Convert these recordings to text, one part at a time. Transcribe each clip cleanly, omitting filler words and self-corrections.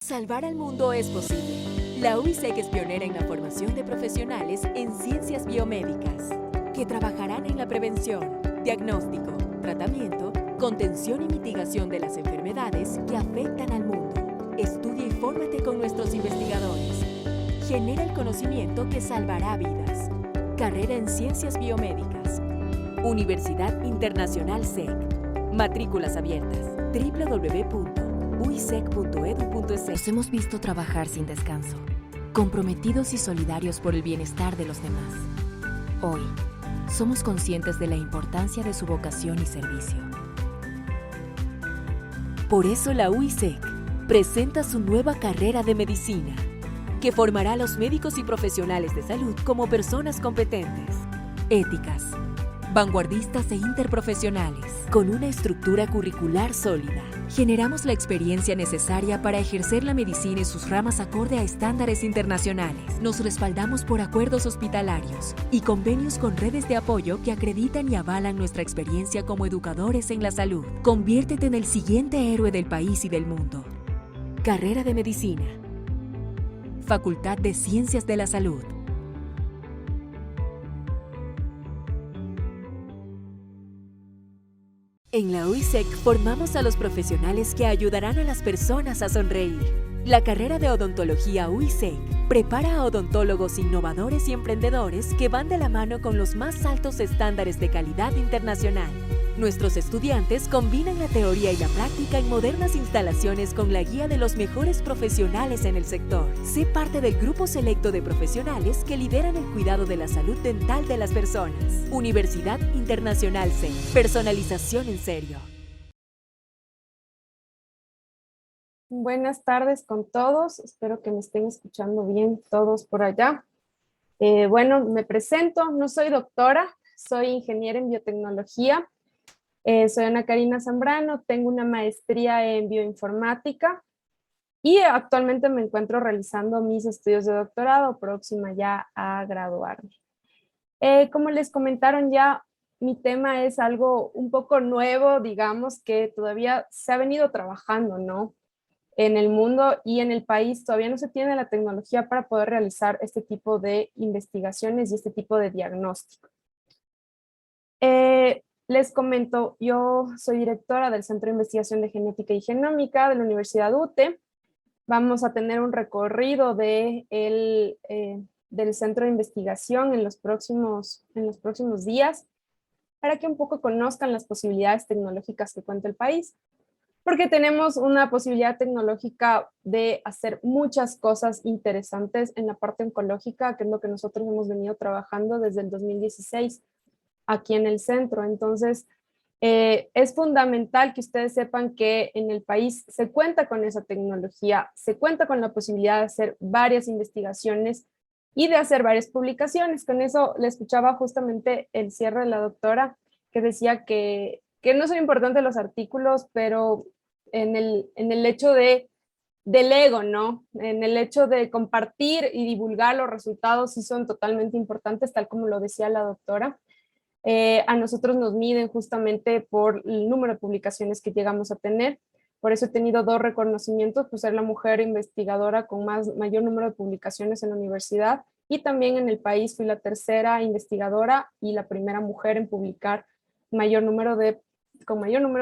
Salvar al mundo es posible. La UISEC es pionera en la formación de profesionales en ciencias biomédicas, que trabajarán en la prevención, diagnóstico, tratamiento, contención y mitigación de las enfermedades que afectan al mundo. Estudia y fórmate con nuestros investigadores. Genera el conocimiento que salvará vidas. Carrera en Ciencias Biomédicas. Universidad Internacional SEC. Matrículas abiertas. www.uisec.edu.es. Nos hemos visto trabajar sin descanso, comprometidos y solidarios por el bienestar de los demás. Hoy, somos conscientes de la importancia de su vocación y servicio. Por eso la UISEC presenta su nueva carrera de medicina, que formará a los médicos y profesionales de salud como personas competentes, éticas, vanguardistas e interprofesionales. Con una estructura curricular sólida, generamos la experiencia necesaria para ejercer la medicina y sus ramas acorde a estándares internacionales. Nos respaldamos por acuerdos hospitalarios y convenios con redes de apoyo que acreditan y avalan nuestra experiencia como educadores en la salud. Conviértete en el siguiente héroe del país y del mundo. Carrera de Medicina. Facultad de Ciencias de la Salud. En la UISEC formamos a los profesionales que ayudarán a las personas a sonreír. La carrera de odontología UISEC prepara a odontólogos innovadores y emprendedores que van de la mano con los más altos estándares de calidad internacional. Nuestros estudiantes combinan la teoría y la práctica en modernas instalaciones con la guía de los mejores profesionales en el sector. Sé parte del grupo selecto de profesionales que lideran el cuidado de la salud dental de las personas. Universidad Internacional SEC. Personalización en serio. Buenas tardes con todos. Espero que me estén escuchando bien todos por allá. Bueno, me presento. No soy doctora, soy ingeniera en biotecnología. Soy Ana Karina Zambrano, tengo una maestría en bioinformática y actualmente me encuentro realizando mis estudios de doctorado, próxima ya a graduarme. Como les comentaron ya, mi tema es algo un poco nuevo, digamos, que todavía se ha venido trabajando, ¿no? En el mundo y en el país todavía no se tiene la tecnología para poder realizar este tipo de investigaciones y este tipo de diagnóstico. Les comento, yo soy directora del Centro de Investigación de Genética y Genómica de la Universidad UTE. Vamos a tener un recorrido del Centro de Investigación en los próximos días para que un poco conozcan las posibilidades tecnológicas que cuenta el país, porque tenemos una posibilidad tecnológica de hacer muchas cosas interesantes en la parte oncológica, que es lo que nosotros hemos venido trabajando desde el 2016 aquí en el centro. Entonces, es fundamental que ustedes sepan que en el país se cuenta con esa tecnología, se cuenta con la posibilidad de hacer varias investigaciones y de hacer varias publicaciones. Con eso le escuchaba justamente el cierre de la doctora, que decía que no son importantes los artículos, pero en el hecho del ego, ¿no? En el hecho de compartir y divulgar los resultados sí son totalmente importantes, tal como lo decía la doctora. A nosotros nos miden justamente por el número de publicaciones que llegamos a tener. Por eso he tenido 2 reconocimientos, por ser la mujer investigadora con mayor número de publicaciones en la universidad, y también en el país fui la tercera investigadora y la primera mujer en publicar con mayor número de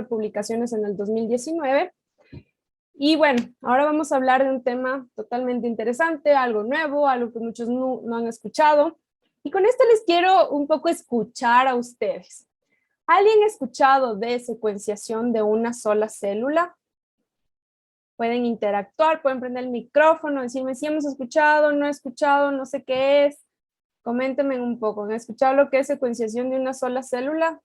publicaciones en el 2019. Y bueno, ahora vamos a hablar de un tema totalmente interesante, algo nuevo, algo que muchos no han escuchado. Y con esto les quiero un poco escuchar a ustedes. ¿Alguien ha escuchado de secuenciación de una sola célula? Pueden interactuar, pueden prender el micrófono, decirme si hemos escuchado, no he escuchado, no sé qué es. Coméntenme un poco. ¿Han escuchado lo que es secuenciación de una sola célula?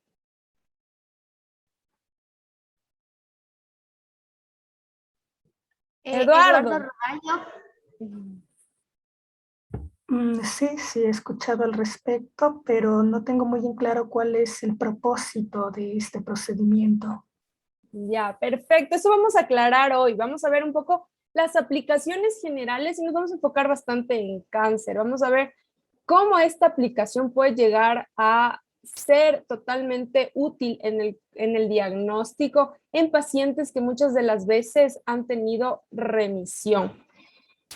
Eduardo. Eduardo Roballo. Sí, he escuchado al respecto, pero no tengo muy en claro cuál es el propósito de este procedimiento. Ya, perfecto. Eso vamos a aclarar hoy. Vamos a ver un poco las aplicaciones generales y nos vamos a enfocar bastante en cáncer. Vamos a ver cómo esta aplicación puede llegar a ser totalmente útil en el diagnóstico en pacientes que muchas de las veces han tenido remisión.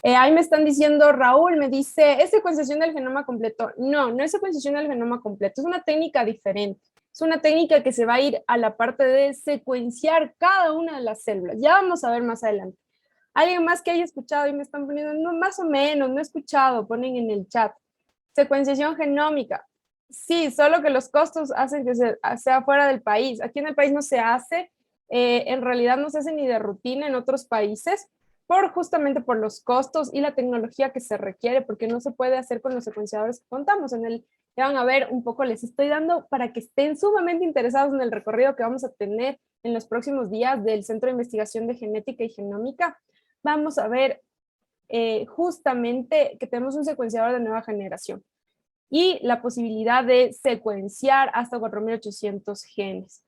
Ahí me están diciendo, Raúl me dice, ¿es secuenciación del genoma completo? No, no es secuenciación del genoma completo, es una técnica diferente. Es una técnica que se va a ir a la parte de secuenciar cada una de las células. Ya vamos a ver más adelante. ¿Alguien más que haya escuchado y me están poniendo, no, más o menos, no he escuchado, ponen en el chat? Secuenciación genómica. Sí, solo que los costos hacen que sea fuera del país. Aquí en el país no se hace, en realidad no se hace ni de rutina en otros países, justamente por los costos y la tecnología que se requiere, porque no se puede hacer con los secuenciadores que contamos. Ya van a ver un poco, les estoy dando para que estén sumamente interesados en el recorrido que vamos a tener en los próximos días del Centro de Investigación de Genética y Genómica. Vamos a ver justamente que tenemos un secuenciador de nueva generación y la posibilidad de secuenciar hasta 4.800 genes.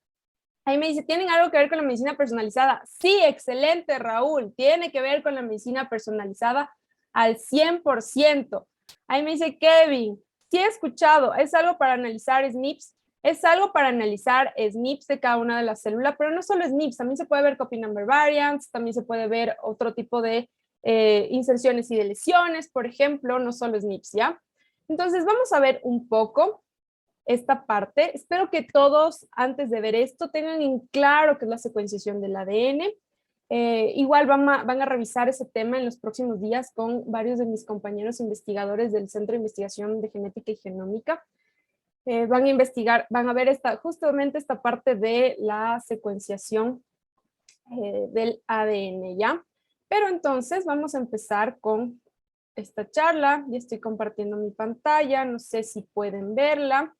Ahí me dice, ¿tienen algo que ver con la medicina personalizada? Sí, excelente, Raúl. Tiene que ver con la medicina personalizada al 100%. Ahí me dice Kevin, sí he escuchado, es algo para analizar SNPs. Es algo para analizar SNPs de cada una de las células, pero no solo SNPs, también se puede ver copy number variants, también se puede ver otro tipo de inserciones y de lesiones, por ejemplo, no solo SNPs, ¿ya? Entonces, vamos a ver un poco esta parte. Espero que todos, antes de ver esto, tengan en claro qué es la secuenciación del ADN. Igual van a revisar ese tema en los próximos días con varios de mis compañeros investigadores del Centro de Investigación de Genética y Genómica. Van a investigar, van a ver justamente esta parte de la secuenciación del ADN, ¿ya? Pero entonces vamos a empezar con esta charla. Ya estoy compartiendo mi pantalla, no sé si pueden verla.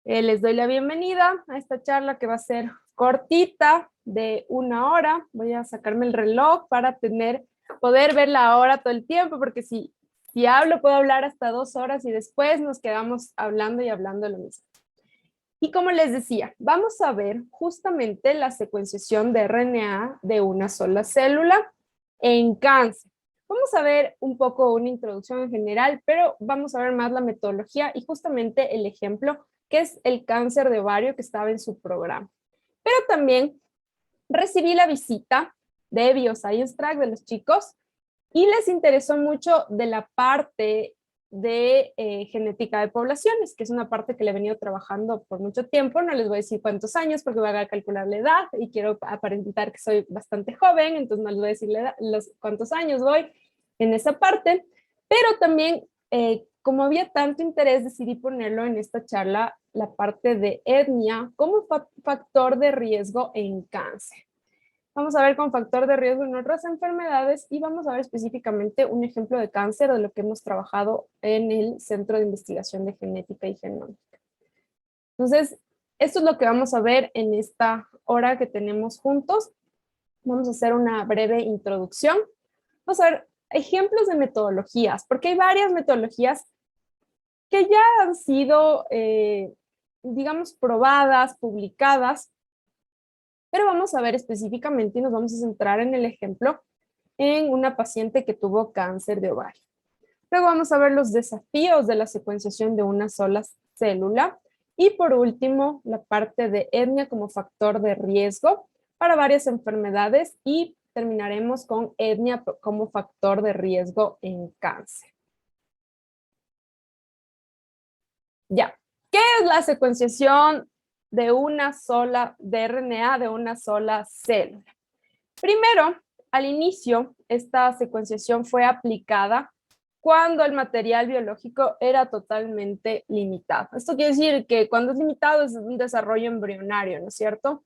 Les doy la bienvenida a esta charla que va a ser cortita, de 1 hora. Voy a sacarme el reloj para poder ver la hora todo el tiempo, porque si hablo, puedo hablar hasta 2 horas y después nos quedamos hablando y hablando lo mismo. Y como les decía, vamos a ver justamente la secuenciación de RNA de una sola célula en cáncer. Vamos a ver un poco una introducción en general, pero vamos a ver más la metodología y justamente el ejemplo que es el cáncer de ovario que estaba en su programa. Pero también recibí la visita de Bioscience Track de los chicos y les interesó mucho de la parte de genética de poblaciones, que es una parte que le he venido trabajando por mucho tiempo. No les voy a decir cuántos años porque voy a calcular la edad y quiero aparentar que soy bastante joven, entonces no les voy a decir cuántos años voy en esa parte, pero también como había tanto interés, decidí ponerlo en esta charla, la parte de etnia como factor de riesgo en cáncer. Vamos a ver con factor de riesgo en otras enfermedades y vamos a ver específicamente un ejemplo de cáncer de lo que hemos trabajado en el Centro de Investigación de Genética y Genómica. Entonces, esto es lo que vamos a ver en esta hora que tenemos juntos. Vamos a hacer una breve introducción. Vamos a ver ejemplos de metodologías, porque hay varias metodologías que ya han sido, digamos, probadas, publicadas, pero vamos a ver específicamente y nos vamos a centrar en el ejemplo en una paciente que tuvo cáncer de ovario. Luego vamos a ver los desafíos de la secuenciación de una sola célula y por último la parte de etnia como factor de riesgo para varias enfermedades y terminaremos con etnia como factor de riesgo en cáncer. Ya, ¿qué es la secuenciación de RNA de una sola célula? Primero, al inicio, esta secuenciación fue aplicada cuando el material biológico era totalmente limitado. Esto quiere decir que cuando es limitado es un desarrollo embrionario, ¿no es cierto?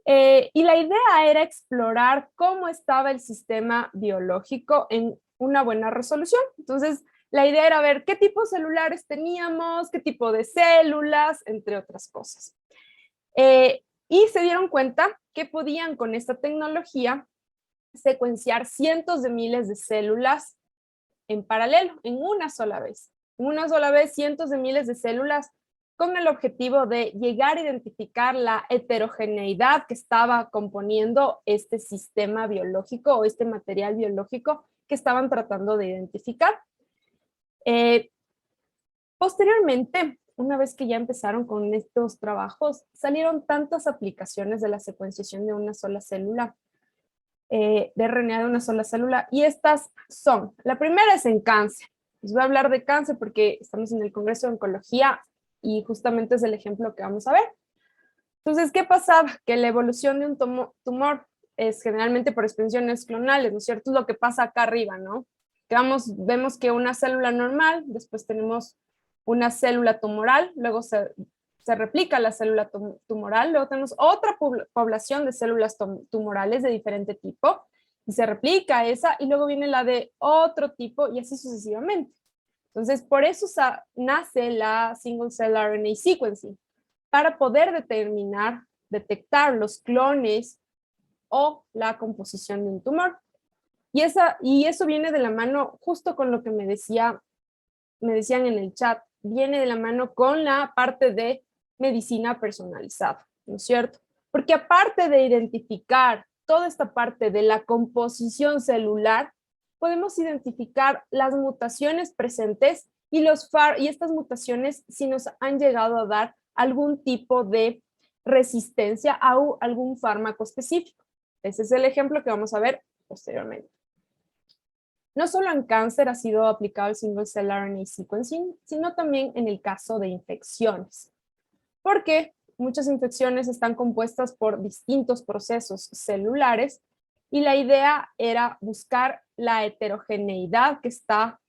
Y la idea era explorar cómo estaba el sistema biológico en una buena resolución. Entonces, la idea era ver qué tipos celulares teníamos, qué tipo de células, entre otras cosas. Y se dieron cuenta que podían con esta tecnología secuenciar cientos de miles de células en paralelo, en una sola vez. En una sola vez, cientos de miles de células con el objetivo de llegar a identificar la heterogeneidad que estaba componiendo este sistema biológico o este material biológico que estaban tratando de identificar. Posteriormente, una vez que ya empezaron con estos trabajos, salieron tantas aplicaciones de la secuenciación de una sola célula, de RNA de una sola célula, y estas son, la primera es en cáncer. Les voy a hablar de cáncer porque estamos en el Congreso de Oncología y justamente es el ejemplo que vamos a ver. Entonces, ¿qué pasaba? Que la evolución de un tumor es generalmente por extensiones clonales, ¿no es cierto? Es lo que pasa acá arriba, ¿no? Que vemos que una célula normal, después tenemos una célula tumoral, luego se replica la célula tumoral, luego tenemos otra población de células tumorales de diferente tipo, y se replica esa, y luego viene la de otro tipo, y así sucesivamente. Entonces, por eso nace la single cell RNA sequencing, para poder detectar los clones o la composición de un tumor. Y eso viene de la mano justo con lo que me decían en el chat, viene de la mano con la parte de medicina personalizada, ¿no es cierto? Porque aparte de identificar toda esta parte de la composición celular, podemos identificar las mutaciones presentes y estas mutaciones si nos han llegado a dar algún tipo de resistencia a algún fármaco específico. Ese es el ejemplo que vamos a ver posteriormente. No solo en cáncer ha sido aplicado el single cell RNA sequencing, sino también en el caso de infecciones, porque muchas infecciones están compuestas por distintos procesos celulares y la idea era buscar la heterogeneidad que está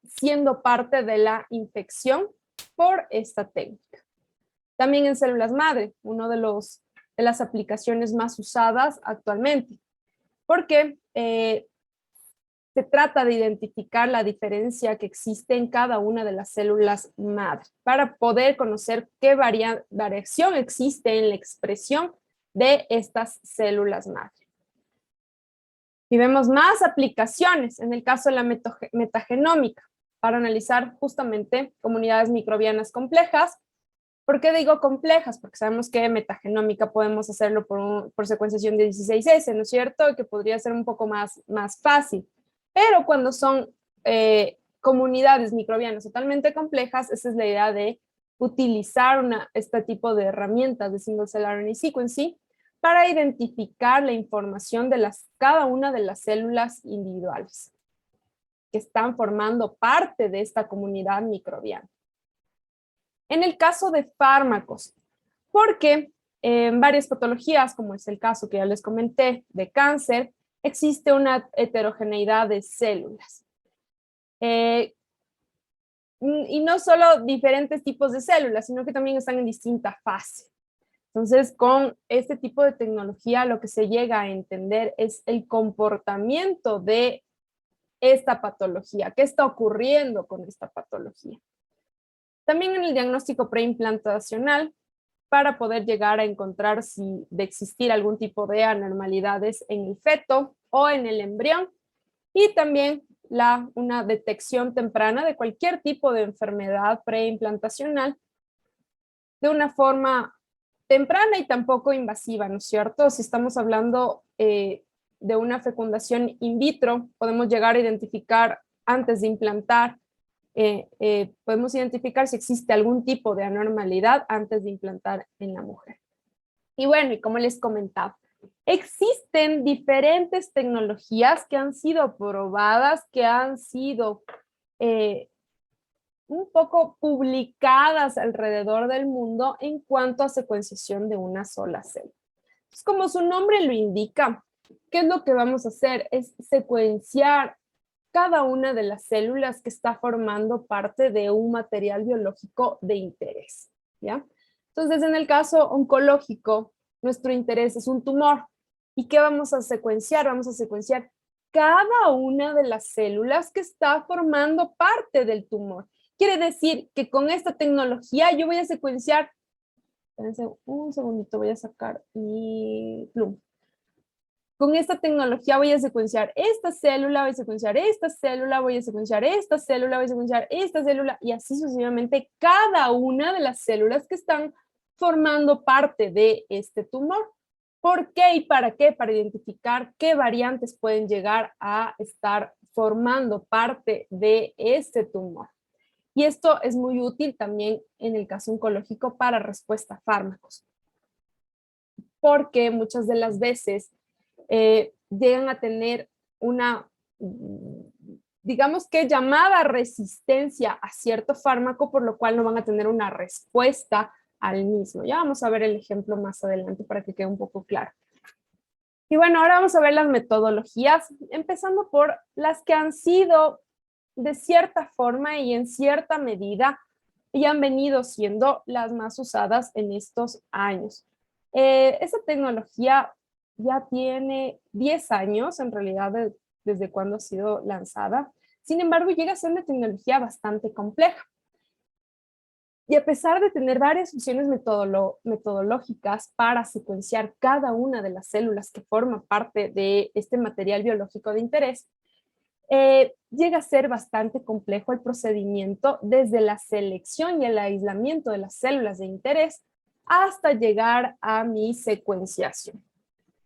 siendo parte de la infección por esta técnica. También en células madre, una de las aplicaciones más usadas actualmente, porque se trata de identificar la diferencia que existe en cada una de las células madre para poder conocer qué variación existe en la expresión de estas células madre. Y vemos más aplicaciones en el caso de la metagenómica para analizar justamente comunidades microbianas complejas. ¿Por qué digo complejas? Porque sabemos que metagenómica podemos hacerlo por secuenciación de 16S, ¿no es cierto? Y que podría ser un poco más fácil. Pero cuando son comunidades microbianas totalmente complejas, esa es la idea de utilizar este tipo de herramientas de single cell RNA sequencing para identificar la información de cada una de las células individuales que están formando parte de esta comunidad microbiana. En el caso de fármacos, porque en varias patologías, como es el caso que ya les comenté de cáncer, existe una heterogeneidad de células. Y no solo diferentes tipos de células, sino que también están en distinta fase. Entonces, con este tipo de tecnología, lo que se llega a entender es el comportamiento de esta patología, qué está ocurriendo con esta patología. También en el diagnóstico preimplantacional, para poder llegar a encontrar si de existir algún tipo de anormalidades en el feto o en el embrión, y también una detección temprana de cualquier tipo de enfermedad preimplantacional de una forma temprana y tampoco invasiva, ¿no es cierto? Si estamos hablando de una fecundación in vitro, podemos llegar a identificar antes de implantar, podemos identificar si existe algún tipo de anormalidad antes de implantar en la mujer. Y bueno, y como les comentaba, existen diferentes tecnologías que han sido probadas, que han sido un poco publicadas alrededor del mundo en cuanto a secuenciación de una sola célula. Entonces, como su nombre lo indica, ¿qué es lo que vamos a hacer? Es secuenciar cada una de las células que está formando parte de un material biológico de interés, ¿ya? Entonces, en el caso oncológico, nuestro interés es un tumor. ¿Y qué vamos a secuenciar? Vamos a secuenciar cada una de las células que está formando parte del tumor. Quiere decir que con esta tecnología yo voy a secuenciar, un segundito, voy a sacar mi pluma. Con esta tecnología voy a secuenciar esta célula, voy a secuenciar esta célula, voy a secuenciar esta célula, voy a secuenciar esta célula, y así sucesivamente cada una de las células que están formando parte de este tumor. ¿Por qué y para qué? Para identificar qué variantes pueden llegar a estar formando parte de este tumor. Y esto es muy útil también en el caso oncológico para respuesta a fármacos, porque muchas de las veces llegan a tener una, digamos que llamada resistencia a cierto fármaco, por lo cual no van a tener una respuesta al mismo. Ya vamos a ver el ejemplo más adelante para que quede un poco claro. Y bueno, ahora vamos a ver las metodologías, empezando por las que han sido de cierta forma y en cierta medida y han venido siendo las más usadas en estos años. Esta tecnología ya tiene 10 años, en realidad, desde cuando ha sido lanzada. Sin embargo, llega a ser una tecnología bastante compleja. Y a pesar de tener varias opciones metodológicas para secuenciar cada una de las células que forman parte de este material biológico de interés, llega a ser bastante complejo el procedimiento desde la selección y el aislamiento de las células de interés hasta llegar a mi secuenciación.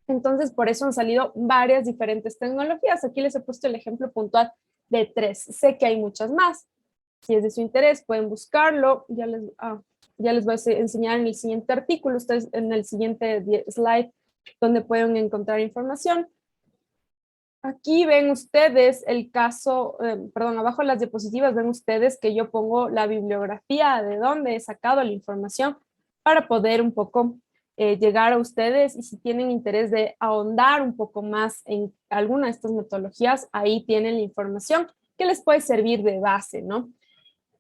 Entonces, por eso han salido varias diferentes tecnologías. Aquí les he puesto el ejemplo puntual de 3. Sé que hay muchas más. Si es de su interés, pueden buscarlo. Ya les voy a enseñar en el siguiente artículo, ustedes en el siguiente slide, donde pueden encontrar información. Aquí ven ustedes el caso, abajo en las diapositivas ven ustedes que yo pongo la bibliografía de dónde he sacado la información para poder un poco llegar a ustedes, y si tienen interés de ahondar un poco más en alguna de estas metodologías, ahí tienen la información que les puede servir de base, ¿no?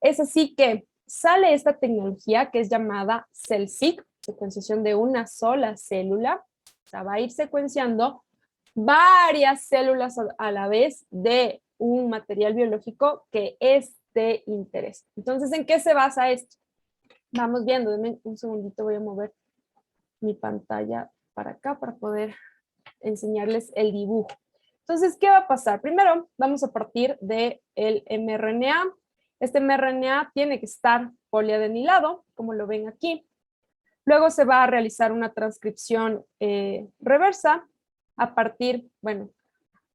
Es así que sale esta tecnología que es llamada CellSeq, secuenciación de una sola célula. O sea, va a ir secuenciando varias células a la vez de un material biológico que es de interés. Entonces, ¿en qué se basa esto? Vamos viendo, denme un segundito, voy a mover mi pantalla para acá para poder enseñarles el dibujo. Entonces, ¿qué va a pasar? Primero, vamos a partir del mRNA. Este mRNA tiene que estar poliadenilado, como lo ven aquí. Luego se va a realizar una transcripción reversa a partir, bueno,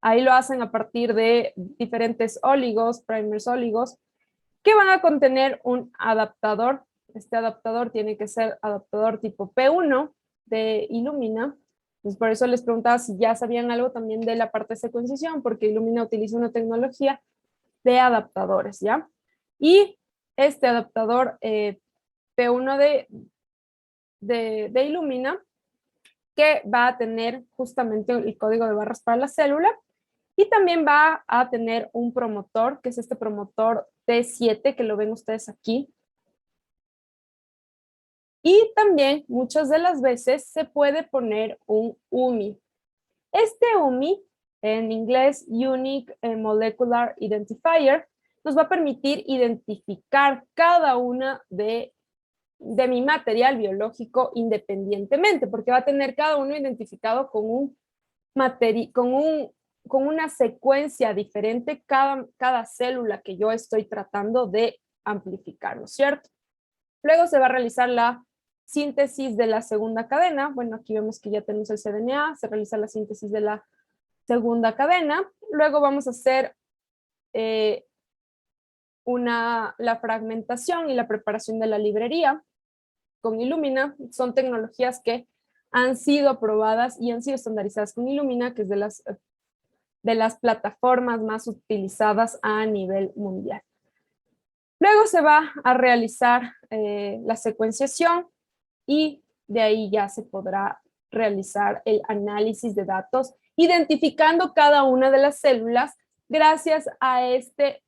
ahí lo hacen a partir de diferentes óligos, primers óligos, que van a contener un adaptador. Este adaptador tiene que ser adaptador tipo P1 de Illumina. Pues por eso les preguntaba si ya sabían algo también de la parte de secuenciación, porque Illumina utiliza una tecnología de adaptadores, ¿ya? Y este adaptador P1 de Illumina, que va a tener justamente el código de barras para la célula, y también va a tener un promotor, que es este promotor T7, que lo ven ustedes aquí. Y también muchas de las veces se puede poner un UMI. Este UMI, en inglés Unique Molecular Identifier, nos va a permitir identificar cada una de mi material biológico independientemente, porque va a tener cada uno identificado con una secuencia diferente cada célula que yo estoy tratando de amplificar, ¿no es cierto? Luego se va a realizar la síntesis de la segunda cadena. Bueno, aquí vemos que ya tenemos el cDNA, se realiza la síntesis de la segunda cadena. Luego vamos a hacer la fragmentación y la preparación de la librería con Illumina. Son tecnologías que han sido aprobadas y han sido estandarizadas con Illumina, que es de las plataformas más utilizadas a nivel mundial. Luego se va a realizar la secuenciación y de ahí ya se podrá realizar el análisis de datos, identificando cada una de las células gracias a este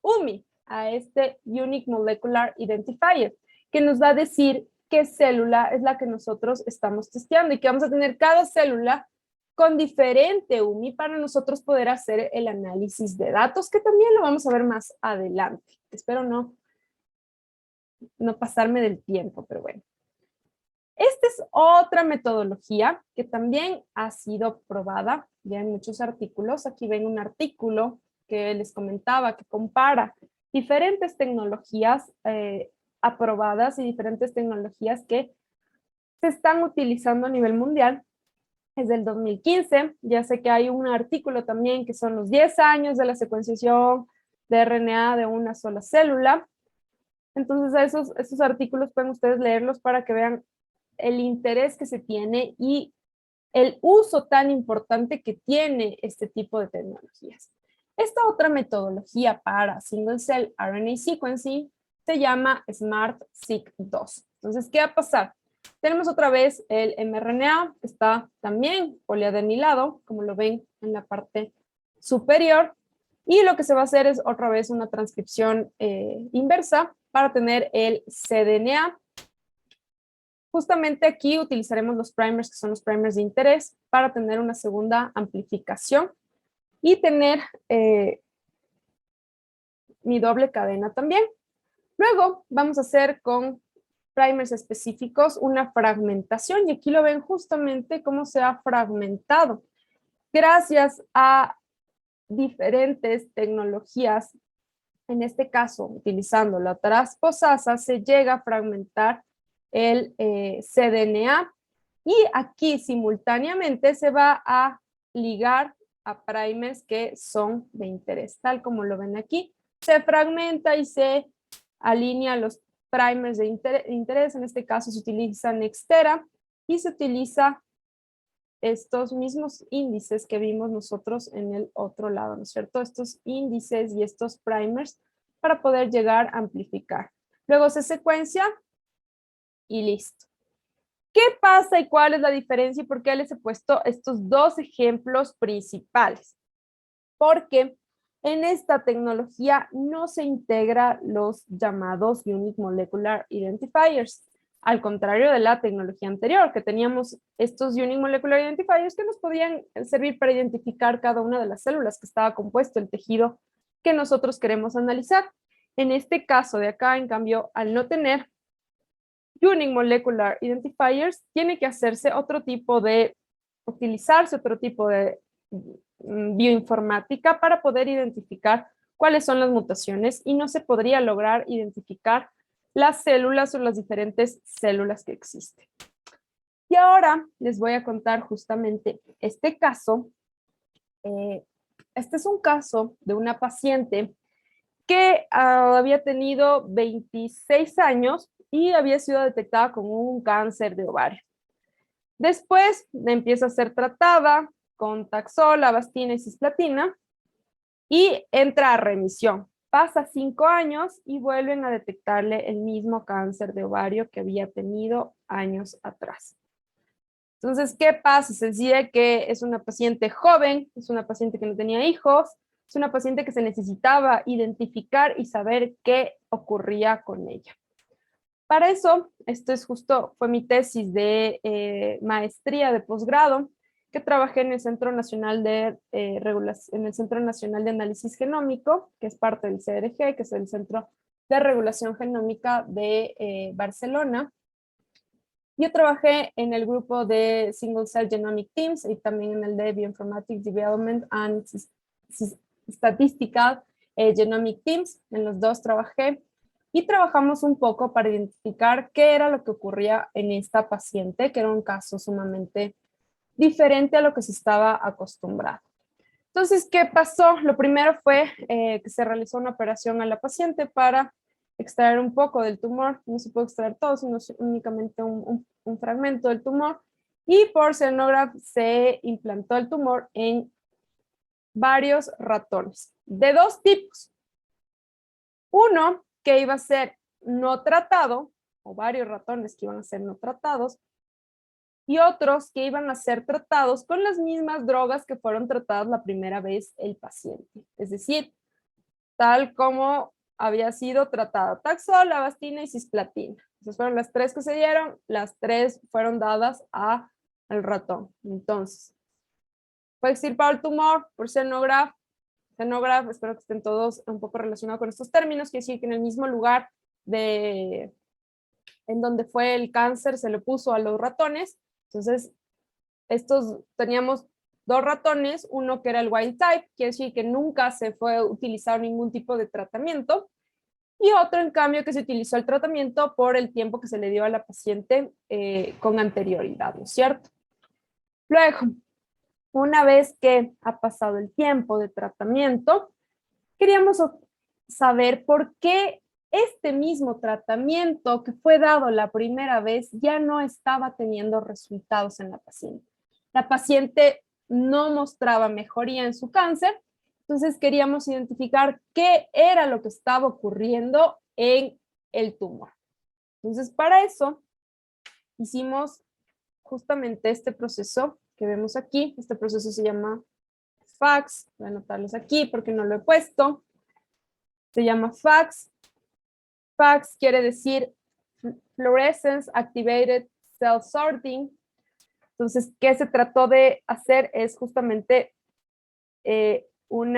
UMI, a este Unique Molecular Identifier, que nos va a decir qué célula es la que nosotros estamos testeando y que vamos a tener cada célula con diferente UMI para nosotros poder hacer el análisis de datos, que también lo vamos a ver más adelante. Espero no pasarme del tiempo, pero bueno. Esta es otra metodología que también ha sido probada ya en muchos artículos. Aquí ven un artículo que les comentaba que compara diferentes tecnologías aprobadas y diferentes tecnologías que se están utilizando a nivel mundial. Es del 2015. Ya sé que hay un artículo también que son los 10 años de la secuenciación de RNA de una sola célula. Entonces, esos artículos pueden ustedes leerlos para que vean el interés que se tiene y el uso tan importante que tiene este tipo de tecnologías. Esta otra metodología para single cell RNA sequencing se llama SMART-seq2. Entonces, ¿qué va a pasar? Tenemos otra vez el mRNA, que está también poliadenilado, como lo ven en la parte superior, y lo que se va a hacer es otra vez una transcripción inversa para tener el cDNA. Justamente aquí utilizaremos los primers, que son los primers de interés, para tener una segunda amplificación y tener mi doble cadena también. Luego vamos a hacer con primers específicos una fragmentación, y aquí lo ven justamente cómo se ha fragmentado. Gracias a diferentes tecnologías, en este caso utilizando la transposasa, se llega a fragmentar el cDNA, y aquí simultáneamente se va a ligar a primers que son de interés, tal como lo ven aquí. Se fragmenta y se alinea los primers de interés. En este caso se utiliza Nextera y se utiliza estos mismos índices que vimos nosotros en el otro lado, ¿no es cierto? Estos índices y estos primers para poder llegar a amplificar. Luego se secuencia y listo. ¿Qué pasa y cuál es la diferencia y por qué les he puesto estos dos ejemplos principales? Porque en esta tecnología no se integra los llamados Unique Molecular Identifiers, al contrario de la tecnología anterior, que teníamos estos Unique Molecular Identifiers que nos podían servir para identificar cada una de las células que estaba compuesto el tejido que nosotros queremos analizar. En este caso de acá, en cambio, al no tener Unique Molecular Identifiers, tiene que hacerse utilizarse otro tipo de bioinformática para poder identificar cuáles son las mutaciones, y no se podría lograr identificar las células o las diferentes células que existen. Y ahora les voy a contar justamente este caso. Este es un caso de una paciente que había tenido 26 años y había sido detectada con un cáncer de ovario. Después empieza a ser tratada con Taxol, Avastina y cisplatina y entra a remisión. Pasa 5 años y vuelven a detectarle el mismo cáncer de ovario que había tenido años atrás. Entonces, ¿qué pasa? Se decide que es una paciente joven, es una paciente que no tenía hijos, es una paciente que se necesitaba identificar y saber qué ocurría con ella. Para eso, fue mi tesis de maestría de posgrado, que trabajé en el Centro Nacional de Análisis Genómico, que es parte del CRG, que es el Centro de Regulación Genómica de Barcelona. Yo trabajé en el grupo de Single Cell Genomic Teams y también en el de Bioinformatics Development and Statistical Genomic Teams. En los dos trabajé y trabajamos un poco para identificar qué era lo que ocurría en esta paciente, que era un caso sumamente diferente a lo que se estaba acostumbrado. Entonces, ¿qué pasó? Lo primero fue que se realizó una operación a la paciente para extraer un poco del tumor. No se puede extraer todo, sino únicamente un fragmento del tumor. Y por Xenograft se implantó el tumor en varios ratones, de dos tipos. Uno que iba a ser no tratado, o varios ratones que iban a ser no tratados, y otros que iban a ser tratados con las mismas drogas que fueron tratadas la primera vez el paciente. Es decir, tal como había sido tratada Taxol, Avastina y cisplatina. Esas fueron las tres que se dieron, las tres fueron dadas al ratón. Entonces, fue extirpado el tumor por Xenograft. Xenograft, espero que estén todos un poco relacionados con estos términos, quiere decir que en el mismo lugar en donde fue el cáncer se le puso a los ratones. Entonces, teníamos dos ratones, uno que era el wild type, quiere decir que nunca se fue utilizado ningún tipo de tratamiento, y otro, en cambio, que se utilizó el tratamiento por el tiempo que se le dio a la paciente con anterioridad, ¿no es cierto? Luego, una vez que ha pasado el tiempo de tratamiento, queríamos saber por qué este mismo tratamiento que fue dado la primera vez ya no estaba teniendo resultados en la paciente. La paciente no mostraba mejoría en su cáncer, entonces queríamos identificar qué era lo que estaba ocurriendo en el tumor. Entonces, para eso hicimos justamente este proceso que vemos aquí. Este proceso se llama FACS. Voy a anotarlos aquí porque no lo he puesto. Se llama FACS. FACS quiere decir Fluorescence Activated Cell Sorting. Entonces, ¿qué se trató de hacer? Es justamente un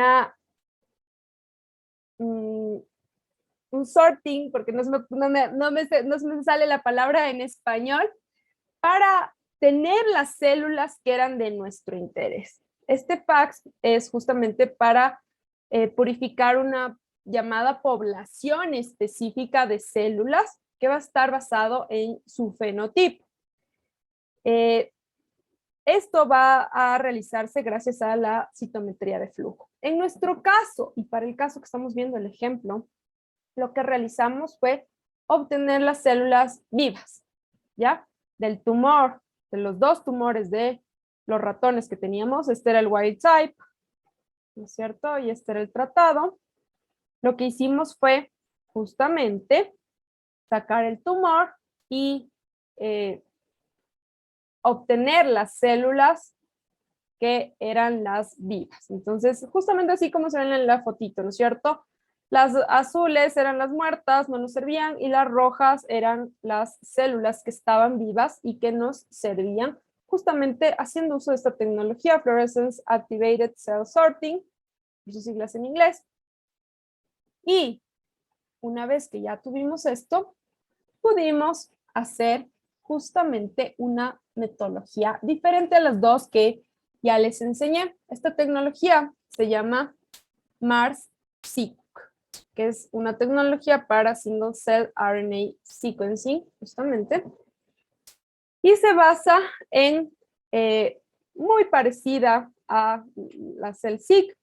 sorting, porque no me sale la palabra en español, para tener las células que eran de nuestro interés. Este FACS es justamente para purificar una llamada población específica de células que va a estar basado en su fenotipo. Esto va a realizarse gracias a la citometría de flujo. En nuestro caso, y para el caso que estamos viendo el ejemplo, lo que realizamos fue obtener las células vivas, ¿ya? Del tumor, de los dos tumores de los ratones que teníamos. Este era el wild type, ¿no es cierto? Y este era el tratado. Lo que hicimos fue justamente sacar el tumor y obtener las células que eran las vivas. Entonces, justamente así como se ven en la fotito, ¿no es cierto? Las azules eran las muertas, no nos servían, y las rojas eran las células que estaban vivas y que nos servían, justamente haciendo uso de esta tecnología, Fluorescence Activated Cell Sorting, por sus siglas en inglés. Y una vez que ya tuvimos esto, pudimos hacer justamente una metodología diferente a las dos que ya les enseñé. Esta tecnología se llama Mars-seq, que es una tecnología para single cell RNA sequencing, justamente, y se basa en muy parecida a la Cell-seq,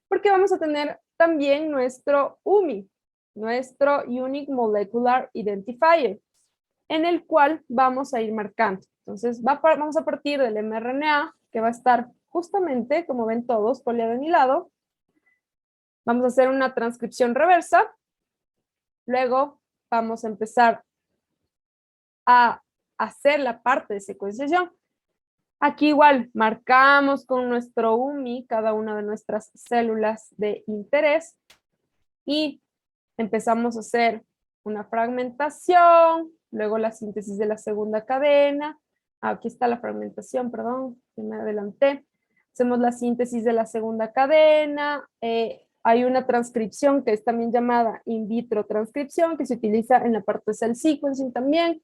porque vamos a tener también nuestro UMI, nuestro Unique Molecular Identifier, en el cual vamos a ir marcando. Entonces, vamos a partir del mRNA, que va a estar justamente, como ven todos, poliadenilado. Vamos a hacer una transcripción reversa. Luego vamos a empezar a hacer la parte de secuenciación. Aquí igual marcamos con nuestro UMI cada una de nuestras células de interés y empezamos a hacer una fragmentación, luego la síntesis de la segunda cadena. Aquí está la fragmentación, perdón, que me adelanté. Hacemos la síntesis de la segunda cadena. Hay una transcripción que es también llamada in vitro transcripción, que se utiliza en la parte de cell sequencing también.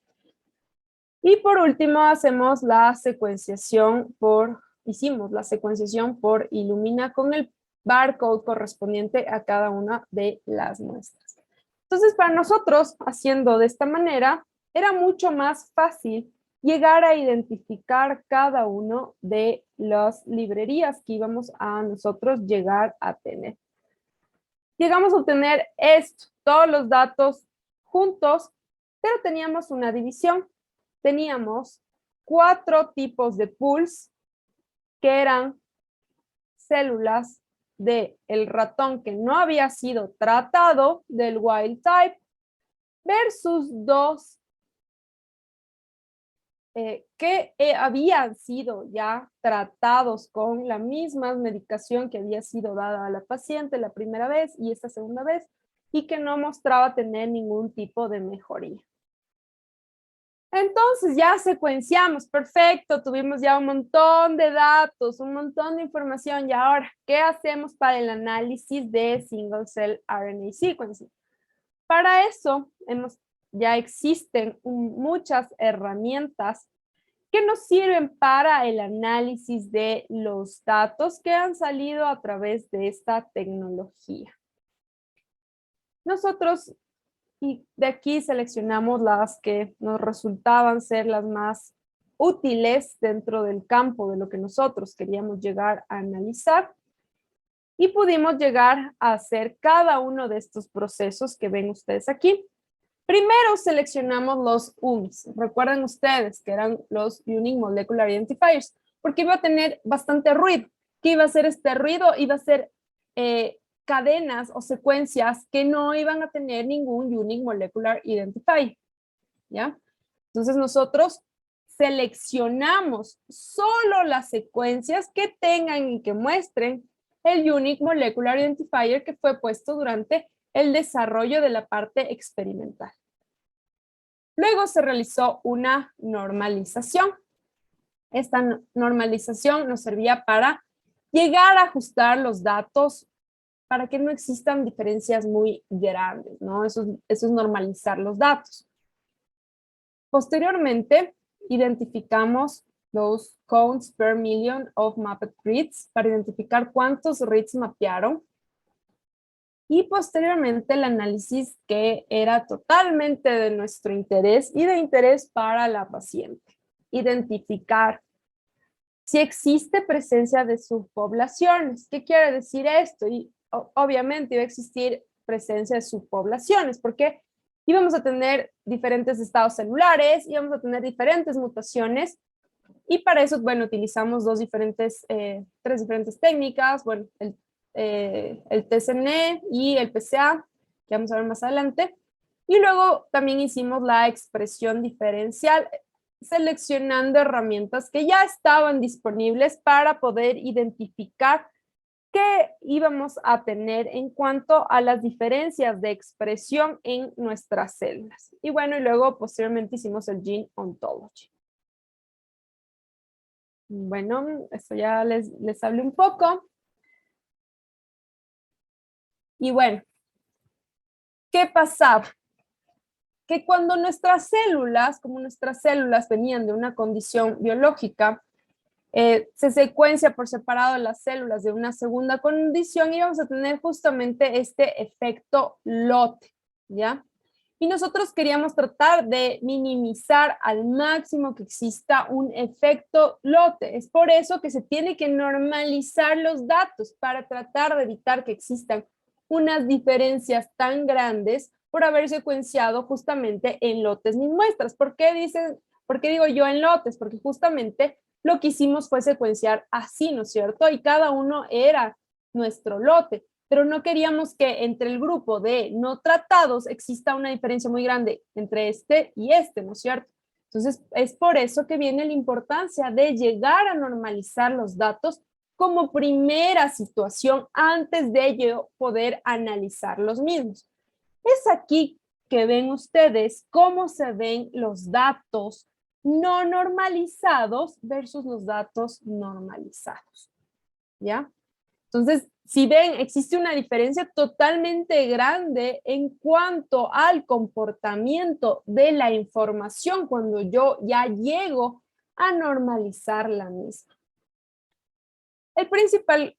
Y por último hicimos la secuenciación por Illumina con el barcode correspondiente a cada una de las muestras. Entonces, para nosotros, haciendo de esta manera, era mucho más fácil llegar a identificar cada uno de las librerías que íbamos a nosotros llegar a tener. Llegamos a obtener esto, todos los datos juntos, pero teníamos una división. Teníamos 4 tipos de pools que eran células del ratón que no había sido tratado, del wild type, versus 2 que habían sido ya tratados con la misma medicación que había sido dada a la paciente la primera vez y esta segunda vez, y que no mostraba tener ningún tipo de mejoría. Entonces ya secuenciamos, perfecto, tuvimos ya un montón de datos, un montón de información, y ahora, ¿qué hacemos para el análisis de single cell RNA sequencing? Para eso ya existen muchas herramientas que nos sirven para el análisis de los datos que han salido a través de esta tecnología. Nosotros y de aquí seleccionamos las que nos resultaban ser las más útiles dentro del campo de lo que nosotros queríamos llegar a analizar. y pudimos llegar a hacer cada uno de estos procesos que ven ustedes aquí. Primero seleccionamos los UMIs. Recuerden ustedes que eran los Unique Molecular Identifiers, porque iba a tener bastante ruido. ¿Qué iba a ser este ruido? Iba a ser cadenas o secuencias que no iban a tener ningún Unique Molecular Identifier, ¿ya? Entonces nosotros seleccionamos solo las secuencias que tengan y que muestren el Unique Molecular Identifier que fue puesto durante el desarrollo de la parte experimental. Luego se realizó una normalización. Esta normalización nos servía para llegar a ajustar los datos para que no existan diferencias muy grandes, ¿no? Eso es normalizar los datos. Posteriormente, identificamos los counts per million of mapped reads para identificar cuántos reads mapearon. Y posteriormente el análisis que era totalmente de nuestro interés y de interés para la paciente. Identificar si existe presencia de subpoblaciones. ¿Qué quiere decir esto? Y obviamente iba a existir presencia de subpoblaciones porque íbamos a tener diferentes estados celulares, íbamos a tener diferentes mutaciones y para eso, bueno, utilizamos tres diferentes técnicas, bueno, el TCNE y el PCA, que vamos a ver más adelante. Y luego también hicimos la expresión diferencial, seleccionando herramientas que ya estaban disponibles para poder identificar qué íbamos a tener en cuanto a las diferencias de expresión en nuestras células. Y bueno, y luego posteriormente hicimos el Gene Ontology. Bueno, esto ya les hablé un poco. Y bueno, ¿qué pasaba? Que cuando nuestras células, como nuestras células venían de una condición biológica, se secuencia por separado las células de una segunda condición y vamos a tener justamente este efecto lote, ¿ya? Y nosotros queríamos tratar de minimizar al máximo que exista un efecto lote. Es por eso que se tiene que normalizar los datos para tratar de evitar que existan unas diferencias tan grandes por haber secuenciado justamente en lotes mis muestras. ¿Por qué digo yo en lotes? Porque justamente lo que hicimos fue secuenciar así, ¿no es cierto? Y cada uno era nuestro lote, pero no queríamos que entre el grupo de no tratados exista una diferencia muy grande entre este y este, ¿no es cierto? Entonces, es por eso que viene la importancia de llegar a normalizar los datos como primera situación antes de yo poder analizar los mismos. Es aquí que ven ustedes cómo se ven los datos no normalizados versus los datos normalizados, ¿ya? Entonces, si ven, existe una diferencia totalmente grande en cuanto al comportamiento de la información cuando yo ya llego a normalizar la misma. El principal,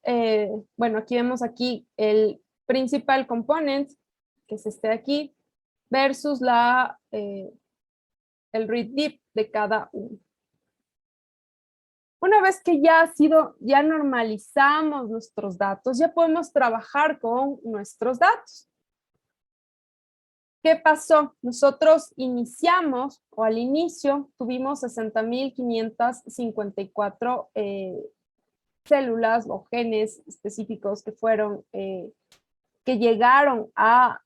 bueno, aquí vemos aquí el principal component, que es este de aquí, versus el read deep de cada uno. Una vez que ya normalizamos nuestros datos, ya podemos trabajar con nuestros datos. ¿Qué pasó? Nosotros iniciamos, o al inicio, tuvimos 60,554 células o genes específicos que llegaron a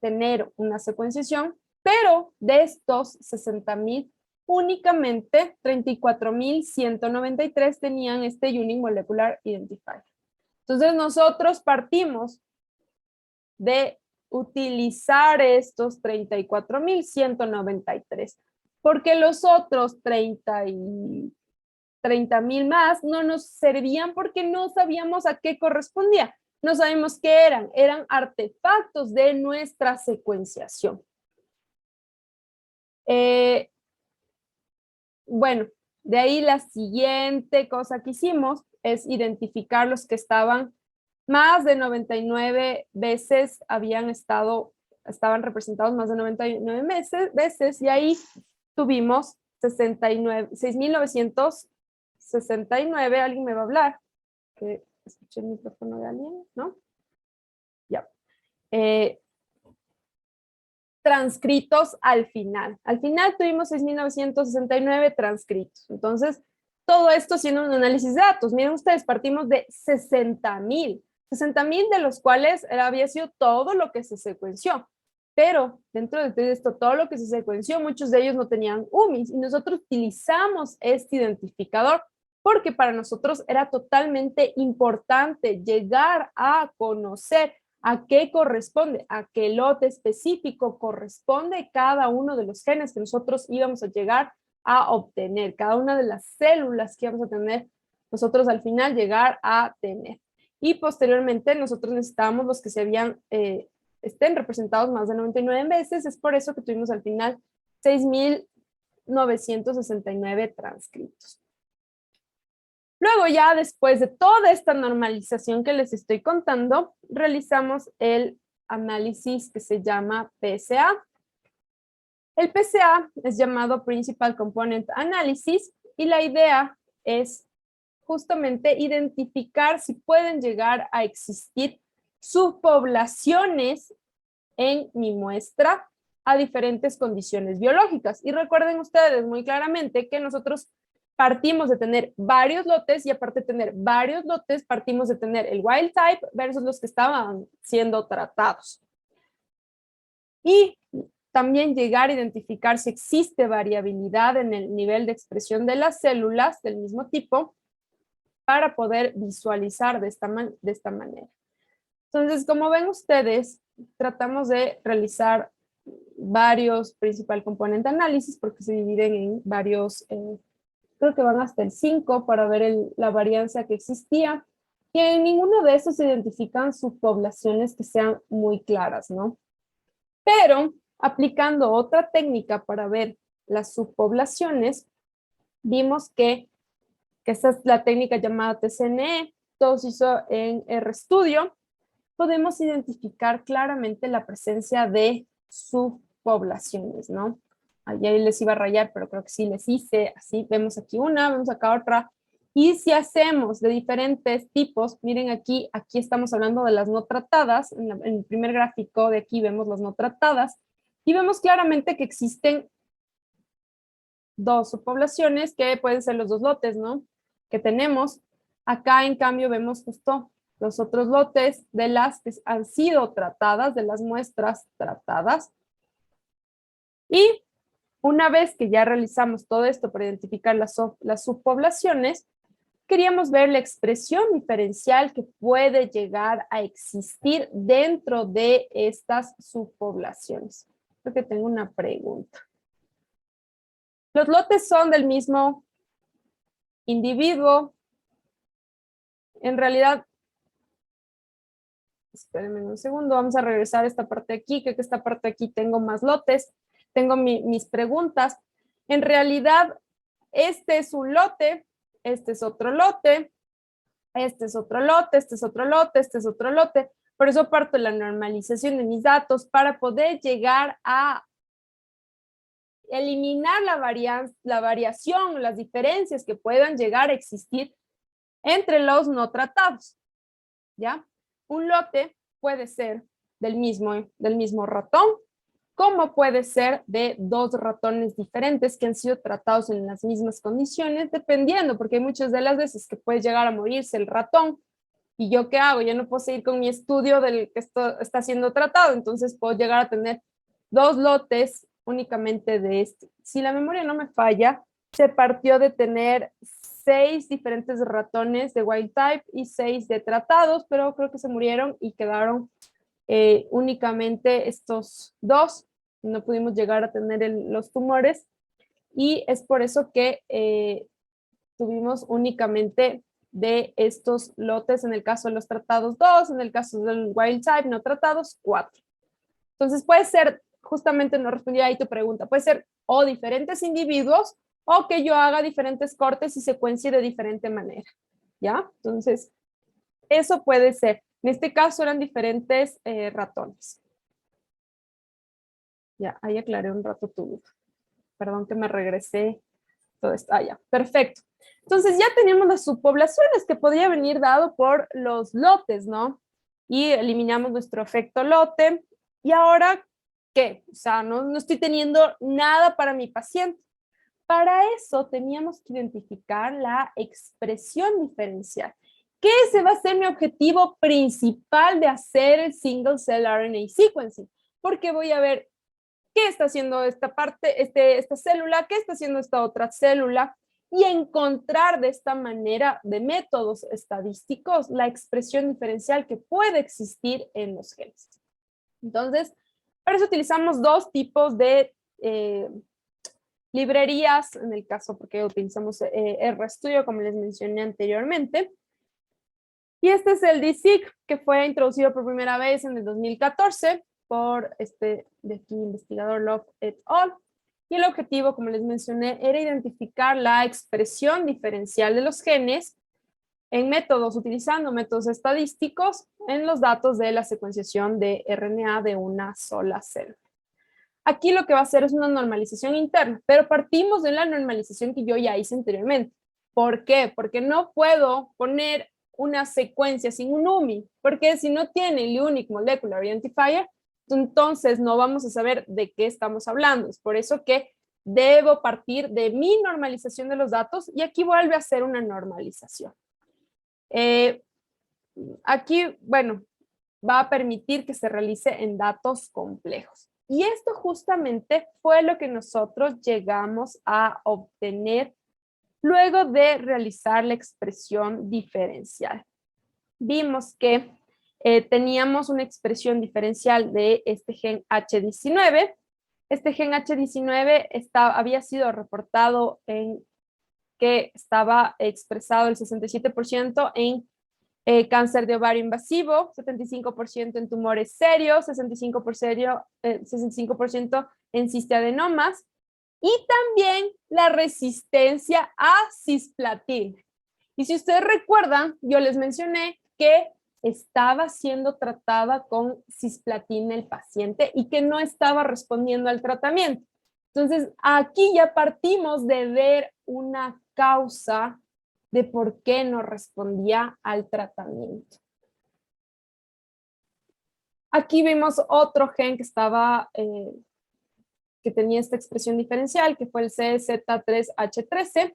tener una secuenciación, pero de estos 60,000, únicamente 34,193 tenían este Unique Molecular Identifier. Entonces nosotros partimos de utilizar estos 34,193, porque los otros 30,000 más no nos servían porque no sabíamos a qué correspondía. No sabemos qué eran artefactos de nuestra secuenciación. Bueno, de ahí la siguiente cosa que hicimos es identificar los que estaban más de 99 veces, estaban representados más de 99 veces y ahí tuvimos 6,969, alguien me va a hablar, que Escuché el micrófono de alguien, ¿no? Ya. Transcritos al final. Al final tuvimos 6.969 transcritos. Entonces, todo esto siendo un análisis de datos. Miren ustedes, partimos de 60.000. 60.000 de los cuales había sido todo lo que se secuenció. Pero dentro de esto, todo lo que se secuenció, muchos de ellos no tenían UMIs y nosotros utilizamos este identificador porque para nosotros era totalmente importante llegar a conocer a qué corresponde, a qué lote específico corresponde cada uno de los genes que nosotros íbamos a llegar a obtener, cada una de las células que íbamos a tener nosotros al final llegar a tener. Y posteriormente nosotros necesitábamos los que se habían, estén representados más de 99 veces, es por eso que tuvimos al final 6.969 transcritos. Luego ya después de toda esta normalización que les estoy contando, realizamos el análisis que se llama PSA. El PSA es llamado Principal Component Analysis y la idea es justamente identificar si pueden llegar a existir subpoblaciones en mi muestra a diferentes condiciones biológicas. Y recuerden ustedes muy claramente que nosotros partimos de tener varios lotes y aparte de tener varios lotes, partimos de tener el wild type versus los que estaban siendo tratados. Y también llegar a identificar si existe variabilidad en el nivel de expresión de las células del mismo tipo para poder visualizar de esta manera. Entonces, como ven ustedes, tratamos de realizar varios principal componente análisis porque se dividen en varios creo que van hasta el 5 para ver la varianza que existía, y en ninguno de estos se identifican subpoblaciones que sean muy claras, ¿no? Pero aplicando otra técnica para ver las subpoblaciones, vimos que esta es la técnica llamada TCNE, todo se hizo en RStudio, podemos identificar claramente la presencia de subpoblaciones, ¿no? Ayer les iba a rayar, pero creo que sí les hice. Así, vemos aquí una, vemos acá otra. Y si hacemos de diferentes tipos, miren aquí estamos hablando de las no tratadas. En el primer gráfico de aquí vemos las no tratadas. Y vemos claramente que existen dos subpoblaciones que pueden ser los dos lotes, ¿no? Que tenemos. Acá, en cambio, vemos justo los otros lotes de las que han sido tratadas, de las muestras tratadas. Y una vez que ya realizamos todo esto para identificar las subpoblaciones, queríamos ver la expresión diferencial que puede llegar a existir dentro de estas subpoblaciones. Creo que tengo una pregunta. Los lotes son del mismo individuo. En realidad, espérenme un segundo, vamos a regresar a esta parte de aquí, que esta parte de aquí tengo más lotes. Tengo mis preguntas. En realidad, este es un lote, este es otro lote, este es otro lote, este es otro lote, este es otro lote. Por eso parto de la normalización de mis datos para poder llegar a eliminar la variación, las diferencias que puedan llegar a existir entre los no tratados. ¿Ya? Un lote puede ser del mismo ratón, como puede ser de dos ratones diferentes que han sido tratados en las mismas condiciones, dependiendo, porque hay muchas de las veces que puede llegar a morirse el ratón, y yo qué hago, yo no puedo seguir con mi estudio del que esto está siendo tratado, entonces puedo llegar a tener dos lotes únicamente de este. Si la memoria no me falla, se partió de tener 6 diferentes ratones de wild type y 6 de tratados, pero creo que se murieron y quedaron únicamente estos dos. No pudimos llegar a tener los tumores y es por eso que tuvimos únicamente de estos lotes, en el caso de los tratados 2, en el caso del wild type no tratados 4. Entonces puede ser, justamente no respondí ahí tu pregunta, puede ser o diferentes individuos o que yo haga diferentes cortes y secuencie de diferente manera, ¿ya? Entonces, eso puede ser. En este caso eran diferentes ratones. Ya, ahí aclaré un rato tu duda. Perdón que me regresé todo esto, ya, perfecto. Entonces ya teníamos las subpoblaciones que podría venir dado por los lotes, ¿no? Y eliminamos nuestro efecto lote. Y ahora, ¿qué? O sea, no estoy teniendo nada para mi paciente. Para eso teníamos que identificar la expresión diferencial, que ese va a ser mi objetivo principal de hacer el single cell RNA sequencing, porque voy a ver qué está haciendo esta parte, esta célula, qué está haciendo esta otra célula, y encontrar de esta manera, de métodos estadísticos, la expresión diferencial que puede existir en los genes. Entonces, para eso utilizamos dos tipos de librerías, en el caso porque utilizamos RStudio, como les mencioné anteriormente. Y este es el DSeq, que fue introducido por primera vez en el 2014 por de aquí, investigador Love et al. Y el objetivo, como les mencioné, era identificar la expresión diferencial de los genes en métodos, utilizando métodos estadísticos en los datos de la secuenciación de RNA de una sola célula. Aquí lo que va a hacer es una normalización interna, pero partimos de la normalización que yo ya hice anteriormente. ¿Por qué? Porque no puedo poner una secuencia sin un UMI, porque si no tiene el Unique Molecular Identifier, entonces no vamos a saber de qué estamos hablando. Es por eso que debo partir de mi normalización de los datos y aquí vuelve a ser una normalización. Aquí, bueno, va a permitir que se realice en datos complejos. Y esto justamente fue lo que nosotros llegamos a obtener luego de realizar la expresión diferencial. Vimos que teníamos una expresión diferencial de este gen H19. Este gen H19 había sido reportado en que estaba expresado el 67% en cáncer de ovario invasivo, 75% en tumores serios, 65% en cisteadenomas, y también la resistencia a cisplatina. Y si ustedes recuerdan, yo les mencioné que estaba siendo tratada con cisplatina el paciente y que no estaba respondiendo al tratamiento. Entonces, aquí ya partimos de ver una causa de por qué no respondía al tratamiento. Aquí vimos otro gen que que tenía esta expresión diferencial, que fue el CZ3H13,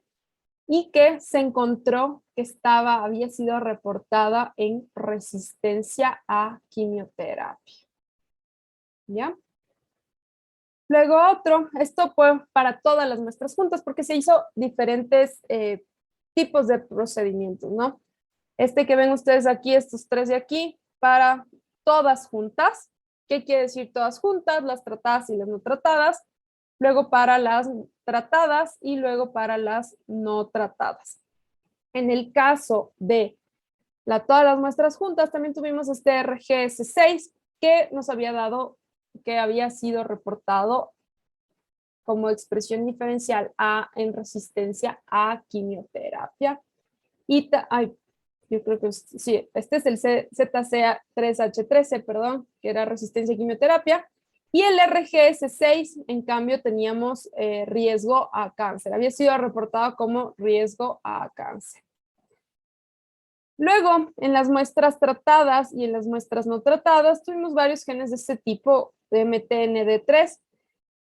y que se encontró que había sido reportada en resistencia a quimioterapia. ¿Ya? Luego esto fue para todas las muestras juntas, porque se hizo diferentes tipos de procedimientos, ¿no? Que ven ustedes aquí, estos tres de aquí, para todas juntas. ¿Qué quiere decir todas juntas? Las tratadas y las no tratadas. Luego para las tratadas y luego para las no tratadas. En el caso de todas las muestras juntas, también tuvimos este RGS6 que nos había dado, que había sido reportado como expresión diferencial en resistencia a quimioterapia. Y yo creo que sí, este es el ZC3H13, perdón, que era resistencia a quimioterapia. Y el RGS6, en cambio, teníamos riesgo a cáncer. Había sido reportado como riesgo a cáncer. Luego, en las muestras tratadas y en las muestras no tratadas, tuvimos varios genes de este tipo, de MTND3,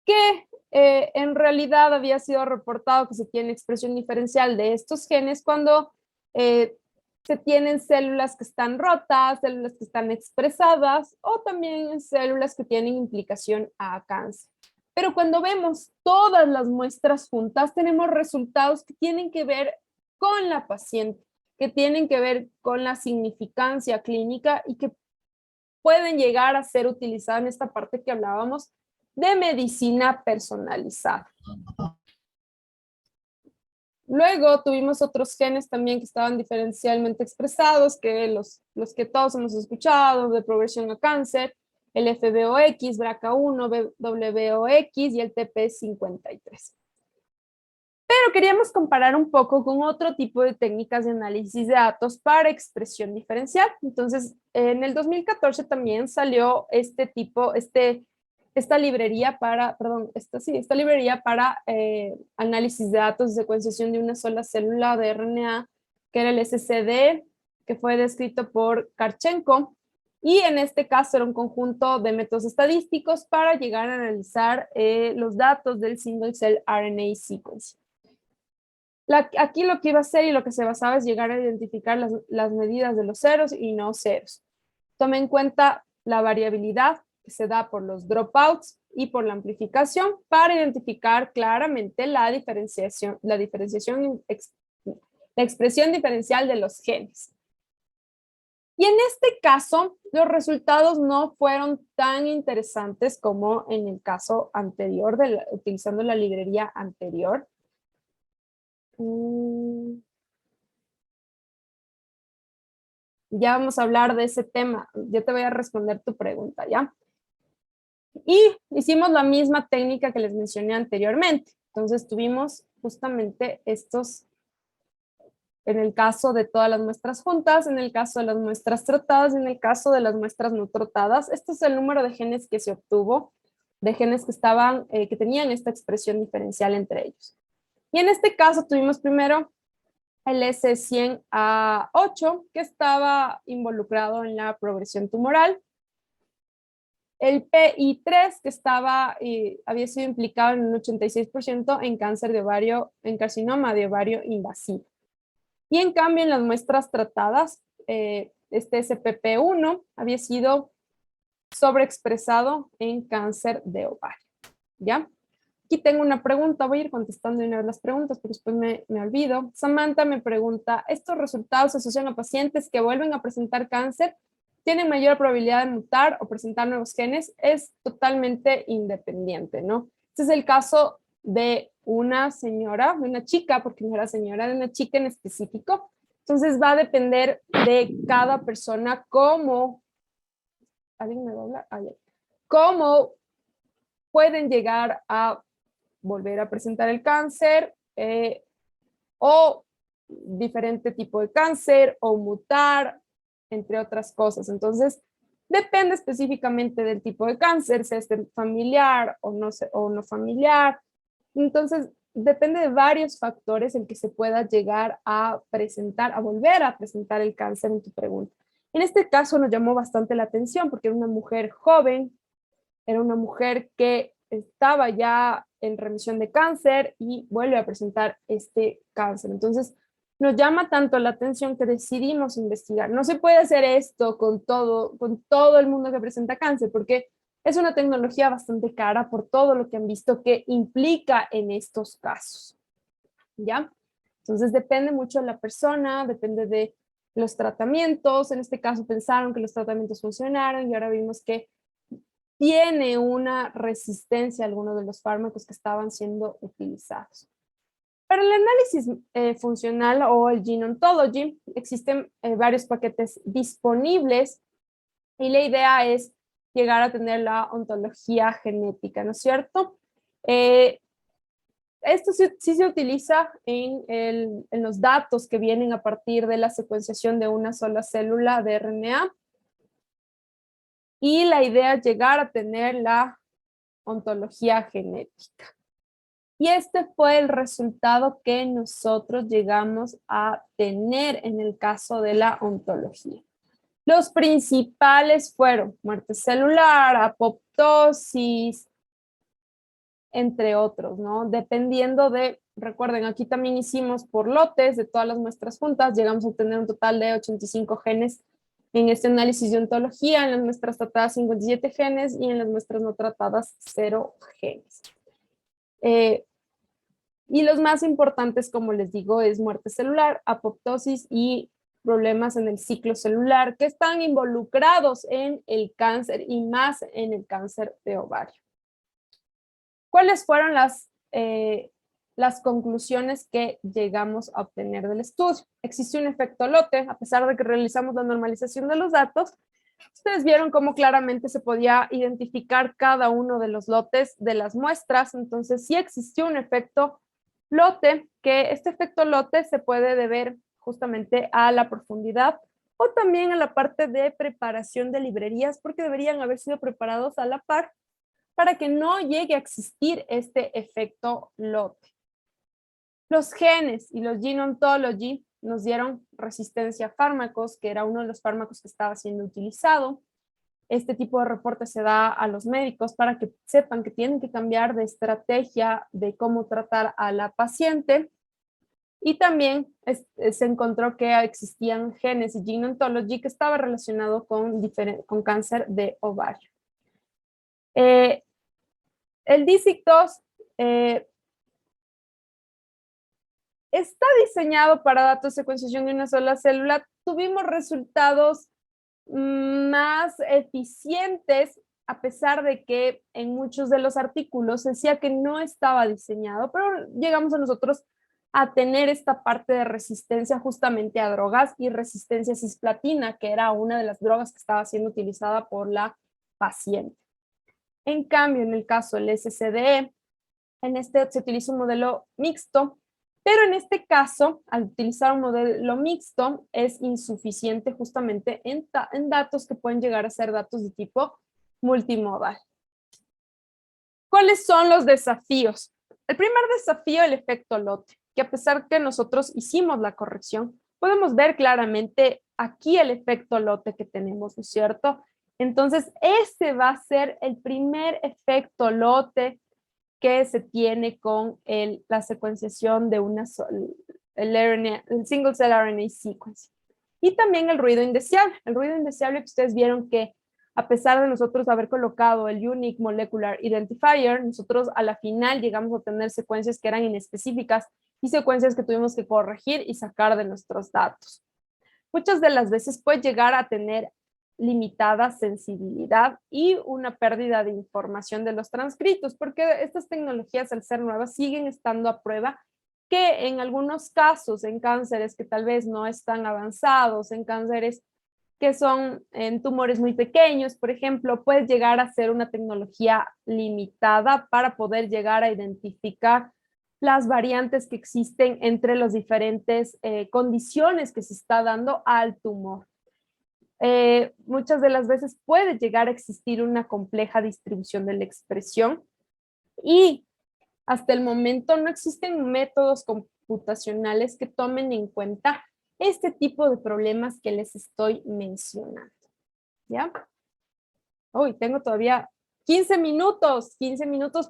que en realidad había sido reportado que se tiene expresión diferencial de estos genes cuando se tienen células que están rotas, células que están expresadas o también células que tienen implicación a cáncer. Pero cuando vemos todas las muestras juntas, tenemos resultados que tienen que ver con la paciente, que tienen que ver con la significancia clínica y que pueden llegar a ser utilizadas en esta parte que hablábamos de medicina personalizada. Luego tuvimos otros genes también que estaban diferencialmente expresados, que los que todos hemos escuchado, de progresión a cáncer, el FBOX, BRCA1, WBOX y el TP53. Pero queríamos comparar un poco con otro tipo de técnicas de análisis de datos para expresión diferencial. Entonces, en el 2014 también salió esta librería para, esta librería para análisis de datos de secuenciación de una sola célula de RNA, que era el SCD, que fue descrito por Karchenko, y en este caso era un conjunto de métodos estadísticos para llegar a analizar los datos del single cell RNA sequence. Aquí lo que iba a hacer y lo que se basaba es llegar a identificar las medidas de los ceros y no ceros. Tome en cuenta la variabilidad que se da por los dropouts y por la amplificación para identificar claramente la expresión diferencial de los genes. Y en este caso, los resultados no fueron tan interesantes como en el caso anterior, utilizando la librería anterior. Ya vamos a hablar de ese tema. Yo te voy a responder tu pregunta, ¿ya? Y hicimos la misma técnica que les mencioné anteriormente. Entonces tuvimos justamente estos, en el caso de todas las muestras juntas, en el caso de las muestras trotadas, en el caso de las muestras no trotadas. Este es el número de genes que se obtuvo, de genes que estaban, que tenían esta expresión diferencial entre ellos. Y en este caso tuvimos primero el S100A8, que estaba involucrado en la progresión tumoral. El PI3, que había sido implicado en un 86% en cáncer de ovario, en carcinoma de ovario invasivo. Y en cambio, en las muestras tratadas, este SPP1 había sido sobreexpresado en cáncer de ovario. ¿Ya? Aquí tengo una pregunta, voy a ir contestando de una vez las preguntas, pero después me olvido. Samantha me pregunta, ¿estos resultados se asocian a pacientes que vuelven a presentar cáncer? ¿Tienen mayor probabilidad de mutar o presentar nuevos genes? Es totalmente independiente, ¿no? Este es el caso de una señora, de una chica, porque no era señora, de una chica en específico. Entonces va a depender de cada persona cómo, ¿alguien me va a hablar? Cómo pueden llegar a volver a presentar el cáncer o diferente tipo de cáncer o mutar, entre otras cosas. Entonces, depende específicamente del tipo de cáncer, sea este familiar o no familiar. Entonces, depende de varios factores en que se pueda llegar a presentar, a volver a presentar el cáncer en tu pregunta. En este caso nos llamó bastante la atención porque era una mujer joven, era una mujer que estaba ya en remisión de cáncer y vuelve a presentar este cáncer. Entonces, nos llama tanto la atención que decidimos investigar. No se puede hacer esto con todo el mundo que presenta cáncer, porque es una tecnología bastante cara por todo lo que han visto que implica en estos casos. ¿Ya? Entonces, depende mucho de la persona, depende de los tratamientos. En este caso, pensaron que los tratamientos funcionaron y ahora vimos que tiene una resistencia a algunos de los fármacos que estaban siendo utilizados. Para el análisis funcional o el Gene Ontology, existen varios paquetes disponibles y la idea es llegar a tener la ontología genética, ¿no es cierto? Esto sí se utiliza en los datos que vienen a partir de la secuenciación de una sola célula de RNA. Y la idea es llegar a tener la ontología genética. Y este fue el resultado que nosotros llegamos a tener en el caso de la ontología. Los principales fueron muerte celular, apoptosis, entre otros, ¿no? Dependiendo de, recuerden, aquí también hicimos por lotes de todas las muestras juntas, llegamos a tener un total de 85 genes en este análisis de ontología, en las muestras tratadas 57 genes y en las muestras no tratadas 0 genes. Y los más importantes, como les digo, es muerte celular, apoptosis y problemas en el ciclo celular que están involucrados en el cáncer y más en el cáncer de ovario. ¿Cuáles fueron las conclusiones que llegamos a obtener del estudio? Existe un efecto lote, a pesar de que realizamos la normalización de los datos. Ustedes vieron cómo claramente se podía identificar cada uno de los lotes de las muestras, entonces sí existió un efecto lote, que este efecto lote se puede deber justamente a la profundidad o también a la parte de preparación de librerías, porque deberían haber sido preparados a la par para que no llegue a existir este efecto lote. Los genes y los Gene Ontology nos dieron resistencia a fármacos, que era uno de los fármacos que estaba siendo utilizado. Este tipo de reporte se da a los médicos para que sepan que tienen que cambiar de estrategia de cómo tratar a la paciente. Y también se encontró que existían genes y Gene Ontology que estaba relacionado con cáncer de ovario. El DISIC-2 está diseñado para datos de secuenciación de una sola célula. Tuvimos resultados más eficientes, a pesar de que en muchos de los artículos decía que no estaba diseñado, pero llegamos a nosotros a tener esta parte de resistencia justamente a drogas y resistencia a cisplatina, que era una de las drogas que estaba siendo utilizada por la paciente. En cambio, en el caso del SCDE, en este se utiliza un modelo mixto, pero en este caso, al utilizar un modelo mixto, es insuficiente justamente en datos que pueden llegar a ser datos de tipo multimodal. ¿Cuáles son los desafíos? El primer desafío, el efecto lote, que a pesar que nosotros hicimos la corrección, podemos ver claramente aquí el efecto lote que tenemos, ¿no es cierto? Entonces, ese va a ser el primer efecto lote que se tiene con la secuenciación de el single cell RNA sequence. Y también el ruido indeseable. El ruido indeseable que ustedes vieron que a pesar de nosotros haber colocado el Unique Molecular Identifier, nosotros a la final llegamos a tener secuencias que eran inespecíficas y secuencias que tuvimos que corregir y sacar de nuestros datos. Muchas de las veces puede llegar a tener limitada sensibilidad y una pérdida de información de los transcritos, porque estas tecnologías, al ser nuevas, siguen estando a prueba, que en algunos casos, en cánceres que tal vez no están avanzados, en cánceres que son en tumores muy pequeños, por ejemplo, puede llegar a ser una tecnología limitada para poder llegar a identificar las variantes que existen entre las diferentes condiciones que se está dando al tumor. Muchas de las veces puede llegar a existir una compleja distribución de la expresión y hasta el momento no existen métodos computacionales que tomen en cuenta este tipo de problemas que les estoy mencionando. ¿Ya? Uy, tengo todavía 15 minutos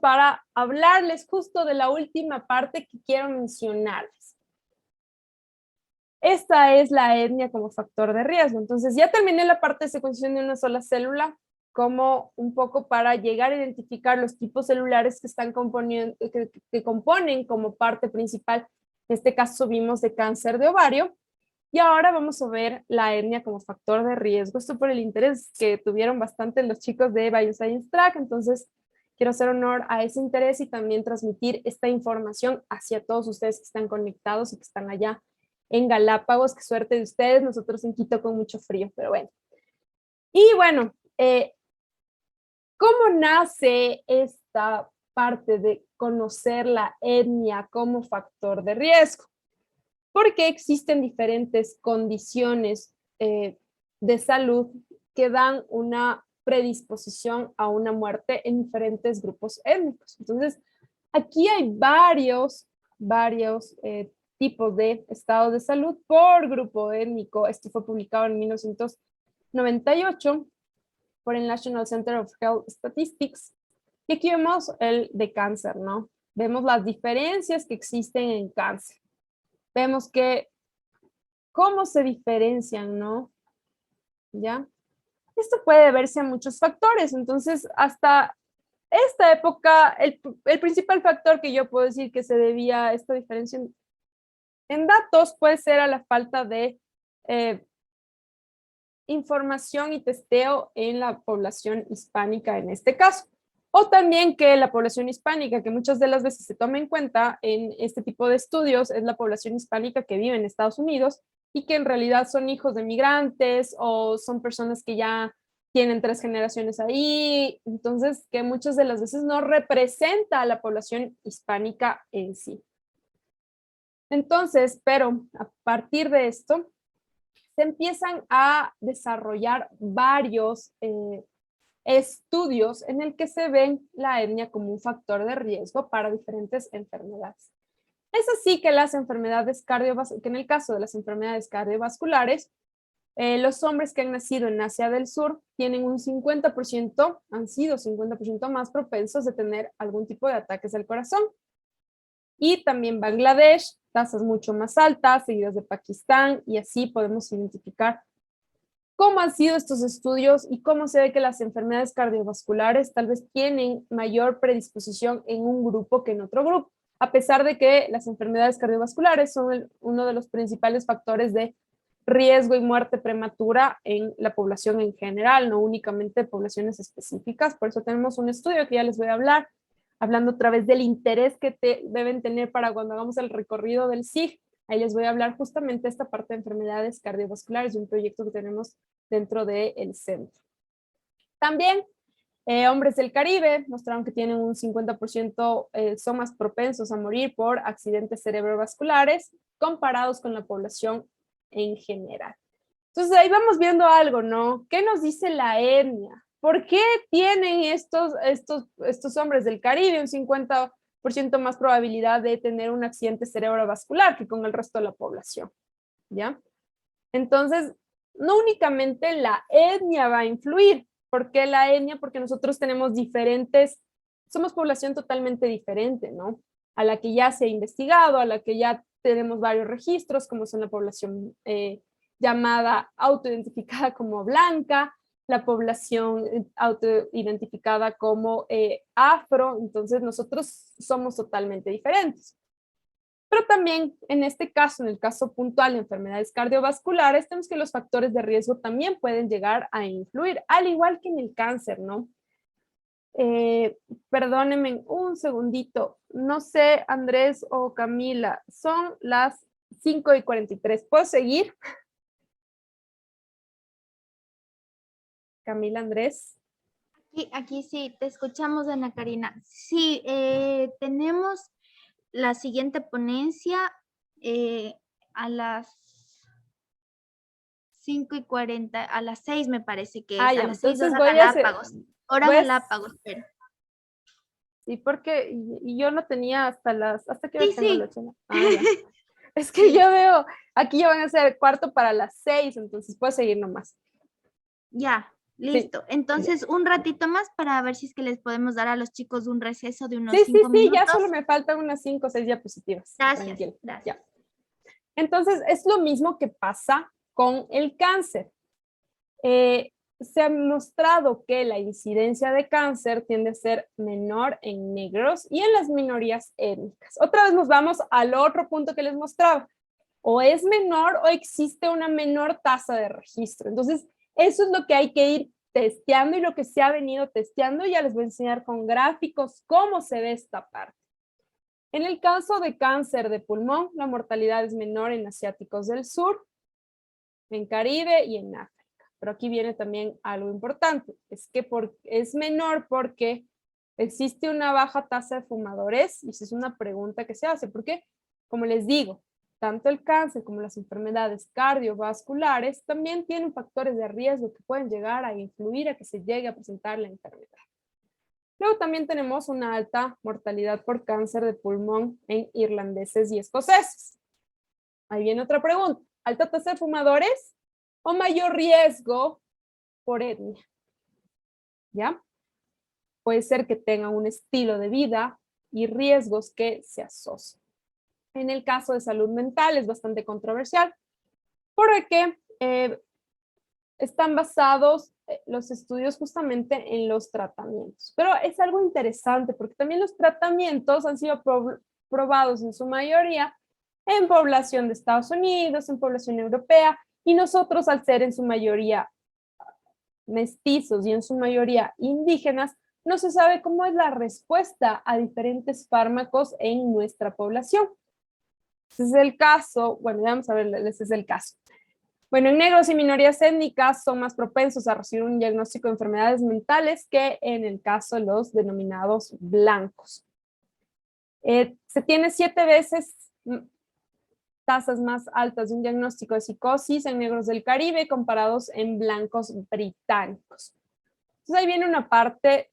para hablarles justo de la última parte que quiero mencionarles. Esta es la etnia como factor de riesgo. Entonces ya terminé la parte de secuenciación de una sola célula, como un poco para llegar a identificar los tipos celulares que están componiendo, que componen como parte principal. En este caso vimos de cáncer de ovario. Y ahora vamos a ver la etnia como factor de riesgo. Esto por el interés que tuvieron bastante los chicos de Bioscience Track. Entonces quiero hacer honor a ese interés y también transmitir esta información hacia todos ustedes que están conectados y que están allá en Galápagos. Qué suerte de ustedes, nosotros en Quito con mucho frío, pero bueno. Y bueno, ¿cómo nace esta parte de conocer la etnia como factor de riesgo? Porque existen diferentes condiciones de salud que dan una predisposición a una muerte en diferentes grupos étnicos. Entonces, aquí hay varios tipos de estados de salud por grupo étnico. Esto fue publicado en 1998 por el National Center of Health Statistics. Y aquí vemos el de cáncer, ¿no? Vemos las diferencias que existen en cáncer. Vemos que cómo se diferencian, ¿no? ¿Ya? Esto puede deberse a muchos factores. Entonces, hasta esta época, el principal factor que yo puedo decir que se debía a esta diferencia en datos puede ser a la falta de información y testeo en la población hispánica en este caso. O también que la población hispánica, que muchas de las veces se toma en cuenta en este tipo de estudios, es la población hispánica que vive en Estados Unidos y que en realidad son hijos de migrantes o son personas que ya tienen 3 generaciones ahí, entonces que muchas de las veces no representa a la población hispánica en sí. Entonces, pero a partir de esto, se empiezan a desarrollar varios estudios en el que se ven la etnia como un factor de riesgo para diferentes enfermedades. Es así que que en el caso de las enfermedades cardiovasculares, los hombres que han nacido en Asia del Sur tienen un 50%, han sido 50% más propensos de tener algún tipo de ataques al corazón. Y también Bangladesh, tasas mucho más altas, seguidas de Pakistán, y así podemos identificar cómo han sido estos estudios y cómo se ve que las enfermedades cardiovasculares tal vez tienen mayor predisposición en un grupo que en otro grupo, a pesar de que las enfermedades cardiovasculares son uno de los principales factores de riesgo y muerte prematura en la población en general, no únicamente poblaciones específicas. Por eso tenemos un estudio que ya les voy a hablar, hablando otra vez del interés que deben tener para cuando hagamos el recorrido del SIG. Ahí les voy a hablar justamente esta parte de enfermedades cardiovasculares, de un proyecto que tenemos dentro del centro. También hombres del Caribe mostraron que tienen un 50%, son más propensos a morir por accidentes cerebrovasculares comparados con la población en general. Entonces ahí vamos viendo algo, ¿no? ¿Qué nos dice la etnia? ¿Por qué tienen estos hombres del Caribe un 50% más probabilidad de tener un accidente cerebrovascular que con el resto de la población? ¿Ya? Entonces, no únicamente la etnia va a influir. ¿Por qué la etnia? Porque nosotros tenemos somos población totalmente diferente, ¿no? A la que ya se ha investigado, a la que ya tenemos varios registros, como son la población llamada autoidentificada como blanca, la población autoidentificada como afro. Entonces nosotros somos totalmente diferentes. Pero también en este caso, en el caso puntual de enfermedades cardiovasculares, tenemos que los factores de riesgo también pueden llegar a influir, al igual que en el cáncer, ¿no? Perdónenme un segundito, no sé, Andrés o Camila, son las 5:43. ¿Puedo seguir? Camila, Andrés. Aquí sí, te escuchamos, Ana Karina. Sí, tenemos la siguiente ponencia a las 5:40, a las 6 me parece que es, ya, a las 6 entonces hora voy a hacer, Galápagos. Hora pues, Galápagos, pero. Sí, porque y yo no tenía ¿hasta qué hora Sí, tengo la sí. charla? Ya. Es que Sí. yo veo, aquí ya van a ser cuarto para las 6, entonces puedo seguir nomás. Ya, Sí, listo. Entonces, un ratito más para ver si es que les podemos dar a los chicos un receso de unos sí, 5 ya minutos. solo me faltan unas 5 o 6 diapositivas. Gracias, Tranquilo. gracias. Ya. Entonces, es lo mismo que pasa con el cáncer. Se ha mostrado que la incidencia de cáncer tiende a ser menor en negros y en las minorías étnicas. Otra vez nos vamos al otro punto que les mostraba. O es menor o existe una menor tasa de registro. Entonces, eso es lo que hay que ir testeando y lo que se ha venido testeando. Ya les voy a enseñar con gráficos cómo se ve esta parte. En el caso de cáncer de pulmón, la mortalidad es menor en asiáticos del sur, en Caribe y en África. Pero aquí viene también algo importante, es que es menor porque existe una baja tasa de fumadores, y esa es una pregunta que se hace, porque, como les digo, tanto el cáncer como las enfermedades cardiovasculares también tienen factores de riesgo que pueden llegar a influir a que se llegue a presentar la enfermedad. Luego también tenemos una alta mortalidad por cáncer de pulmón en irlandeses y escoceses. Ahí viene otra pregunta. ¿Alta tasa de fumadores o mayor riesgo por etnia? ¿Ya? Puede ser que tengan un estilo de vida y riesgos que se asocian. En el caso de salud mental es bastante controversial porque están basados los estudios justamente en los tratamientos. Pero es algo interesante porque también los tratamientos han sido probados en su mayoría en población de Estados Unidos, en población europea, y nosotros al ser en su mayoría mestizos y en su mayoría indígenas, no se sabe cómo es la respuesta a diferentes fármacos en nuestra población. Ese es el caso, bueno, vamos a ver, ese es el caso. Bueno, en negros y minorías étnicas son más propensos a recibir un diagnóstico de enfermedades mentales que en el caso de los denominados blancos. Se tiene 7 veces tasas más altas de un diagnóstico de psicosis en negros del Caribe comparados en blancos británicos. Entonces ahí viene una parte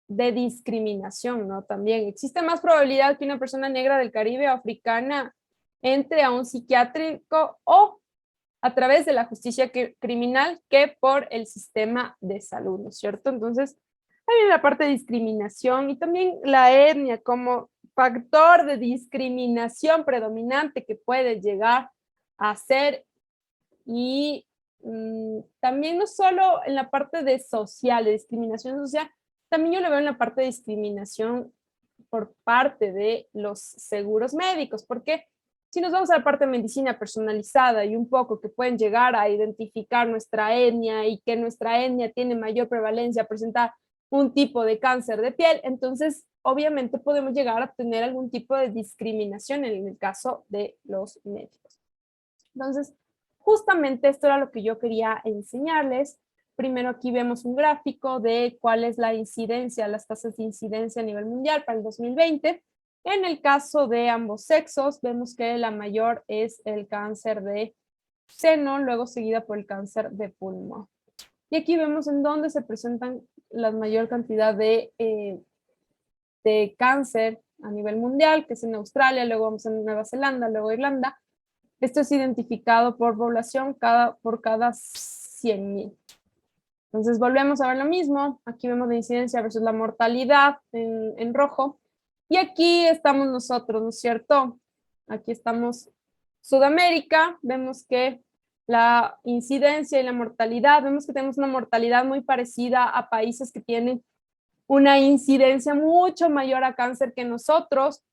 de discriminación, ¿no? También existe más probabilidad que una persona negra del Caribe o africana entre a un psiquiátrico o a través de la justicia criminal que por el sistema de salud, ¿no es cierto? Entonces, ahí viene la parte de discriminación y también la etnia como factor de discriminación predominante que puede llegar a ser y también no solo en la parte de social, de discriminación social, también yo lo veo en la parte de discriminación por parte de los seguros médicos, porque si nos vamos a la parte de medicina personalizada y un poco que pueden llegar a identificar nuestra etnia y que nuestra etnia tiene mayor prevalencia a presentar un tipo de cáncer de piel, entonces obviamente podemos llegar a tener algún tipo de discriminación en el caso de los médicos. Entonces, justamente esto era lo que yo quería enseñarles. Primero aquí vemos un gráfico de cuál es la incidencia, las tasas de incidencia a nivel mundial para el 2020. En el caso de ambos sexos, vemos que la mayor es el cáncer de seno, luego seguida por el cáncer de pulmón. Y aquí vemos en dónde se presentan la mayor cantidad de cáncer a nivel mundial, que es en Australia, luego vamos a Nueva Zelanda, luego Irlanda. Esto es identificado por población por cada 100,000. Entonces volvemos a ver lo mismo. Aquí vemos la incidencia versus la mortalidad en rojo. Y aquí estamos nosotros, ¿no es cierto? Aquí estamos Sudamérica. Vemos que la incidencia y la mortalidad, vemos que tenemos una mortalidad muy parecida a países que tienen una incidencia mucho mayor a cáncer que nosotros.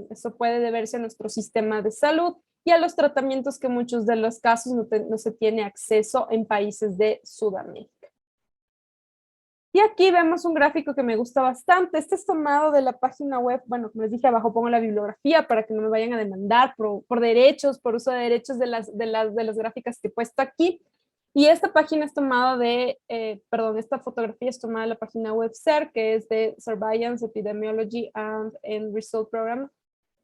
Eso puede deberse a nuestro sistema de salud y a los tratamientos que muchos de los casos no se tiene acceso en países de Sudamérica. Y aquí vemos un gráfico que me gusta bastante. Este es tomado de la página web, bueno, como les dije abajo pongo la bibliografía para que no me vayan a demandar por derechos, por uso de derechos de las gráficas que he puesto aquí. Y esta página es tomada esta fotografía es tomada de la página web SER, que es de Surveillance, Epidemiology and Result Program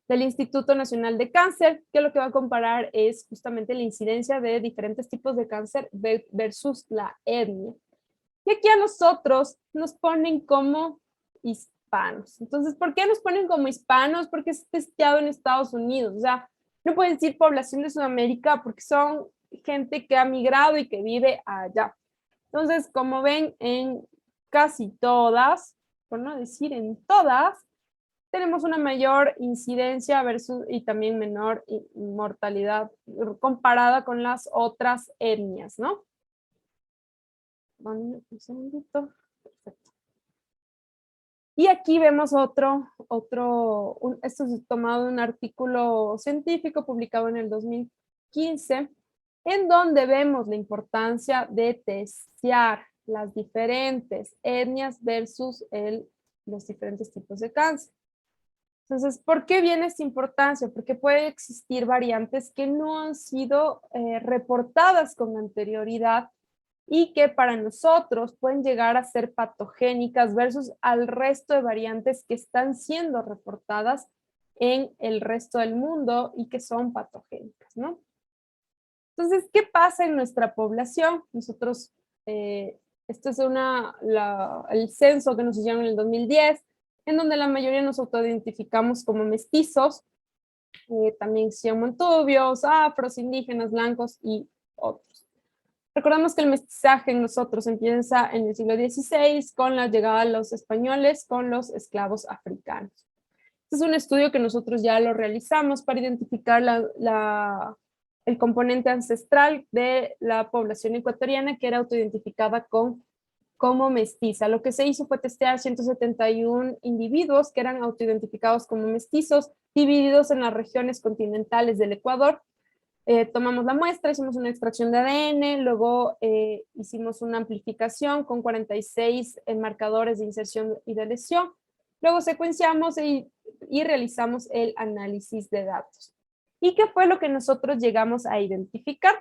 del Instituto Nacional de Cáncer, que lo que va a comparar es justamente la incidencia de diferentes tipos de cáncer versus la etnia. Y aquí a nosotros nos ponen como hispanos. Entonces, ¿por qué nos ponen como hispanos? Porque es testeado en Estados Unidos. O sea, no pueden decir población de Sudamérica porque son gente que ha migrado y que vive allá. Entonces, como ven, en casi todas, por no decir en todas, tenemos una mayor incidencia y también menor mortalidad comparada con las otras etnias, ¿no? Un segundito. Perfecto. Y aquí vemos esto es tomado de un artículo científico publicado en el 2015, en donde vemos la importancia de testear las diferentes etnias versus los diferentes tipos de cáncer. Entonces, ¿por qué viene esta importancia? Porque puede existir variantes que no han sido reportadas con anterioridad y que para nosotros pueden llegar a ser patogénicas versus al resto de variantes que están siendo reportadas en el resto del mundo y que son patogénicas, ¿no? Entonces, ¿qué pasa en nuestra población? Nosotros, esto es el censo que nos hicieron en el 2010, en donde la mayoría nos autoidentificamos como mestizos, también montubios, afros, indígenas, blancos y otros. Recordamos que el mestizaje en nosotros empieza en el siglo XVI con la llegada de los españoles con los esclavos africanos. Este es un estudio que nosotros ya lo realizamos para identificar el componente ancestral de la población ecuatoriana que era autoidentificada como mestiza. Lo que se hizo fue testear 171 individuos que eran autoidentificados como mestizos, divididos en las regiones continentales del Ecuador. Tomamos la muestra, hicimos una extracción de ADN, luego hicimos una amplificación con 46 marcadores de inserción y de lesión, luego secuenciamos y realizamos el análisis de datos. ¿Y qué fue lo que nosotros llegamos a identificar?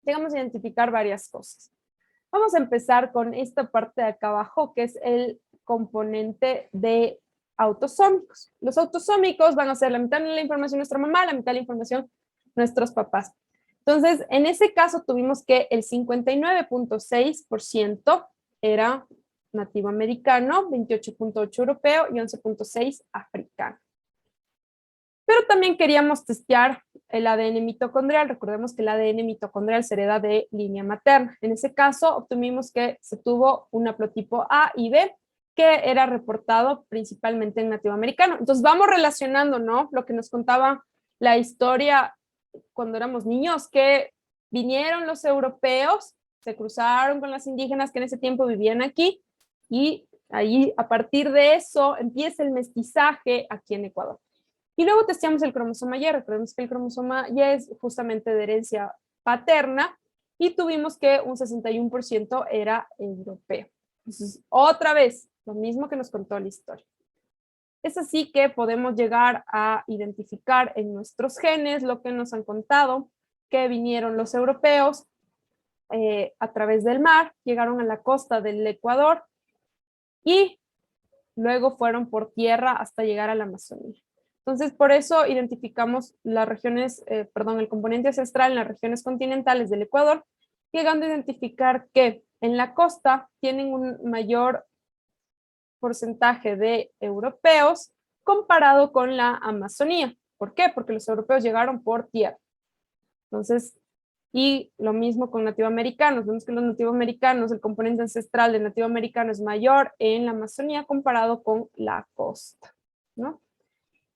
Llegamos a identificar varias cosas. Vamos a empezar con esta parte de acá abajo, que es el componente de autosómicos. Los autosómicos van a ser la mitad de la información de nuestra mamá, la mitad de la información nuestros papás. Entonces, en ese caso tuvimos que el 59.6% era nativo americano, 28.8 europeo y 11.6 africano. Pero también queríamos testear el ADN mitocondrial. Recordemos que el ADN mitocondrial se hereda de línea materna. En ese caso, obtuvimos que se tuvo un haplotipo A y B, que era reportado principalmente en nativo americano. Entonces vamos relacionando, ¿no? Lo que nos contaba la historia cuando éramos niños, que vinieron los europeos, se cruzaron con las indígenas que en ese tiempo vivían aquí, y ahí a partir de eso empieza el mestizaje aquí en Ecuador. Y luego testeamos el cromosoma Y, recordemos que el cromosoma Y es justamente de herencia paterna, y tuvimos que un 61% era europeo. Entonces, otra vez, lo mismo que nos contó la historia. Es así que podemos llegar a identificar en nuestros genes lo que nos han contado, que vinieron los europeos a través del mar, llegaron a la costa del Ecuador y luego fueron por tierra hasta llegar a la Amazonía. Entonces, por eso identificamos las regiones, el componente ancestral en las regiones continentales del Ecuador, llegando a identificar que en la costa tienen un mayor porcentaje de europeos comparado con la Amazonía. ¿Por qué? Porque los europeos llegaron por tierra. Entonces, y lo mismo con nativoamericanos. Vemos que los nativoamericanos, el componente ancestral del nativoamericano es mayor en la Amazonía comparado con la costa, ¿no?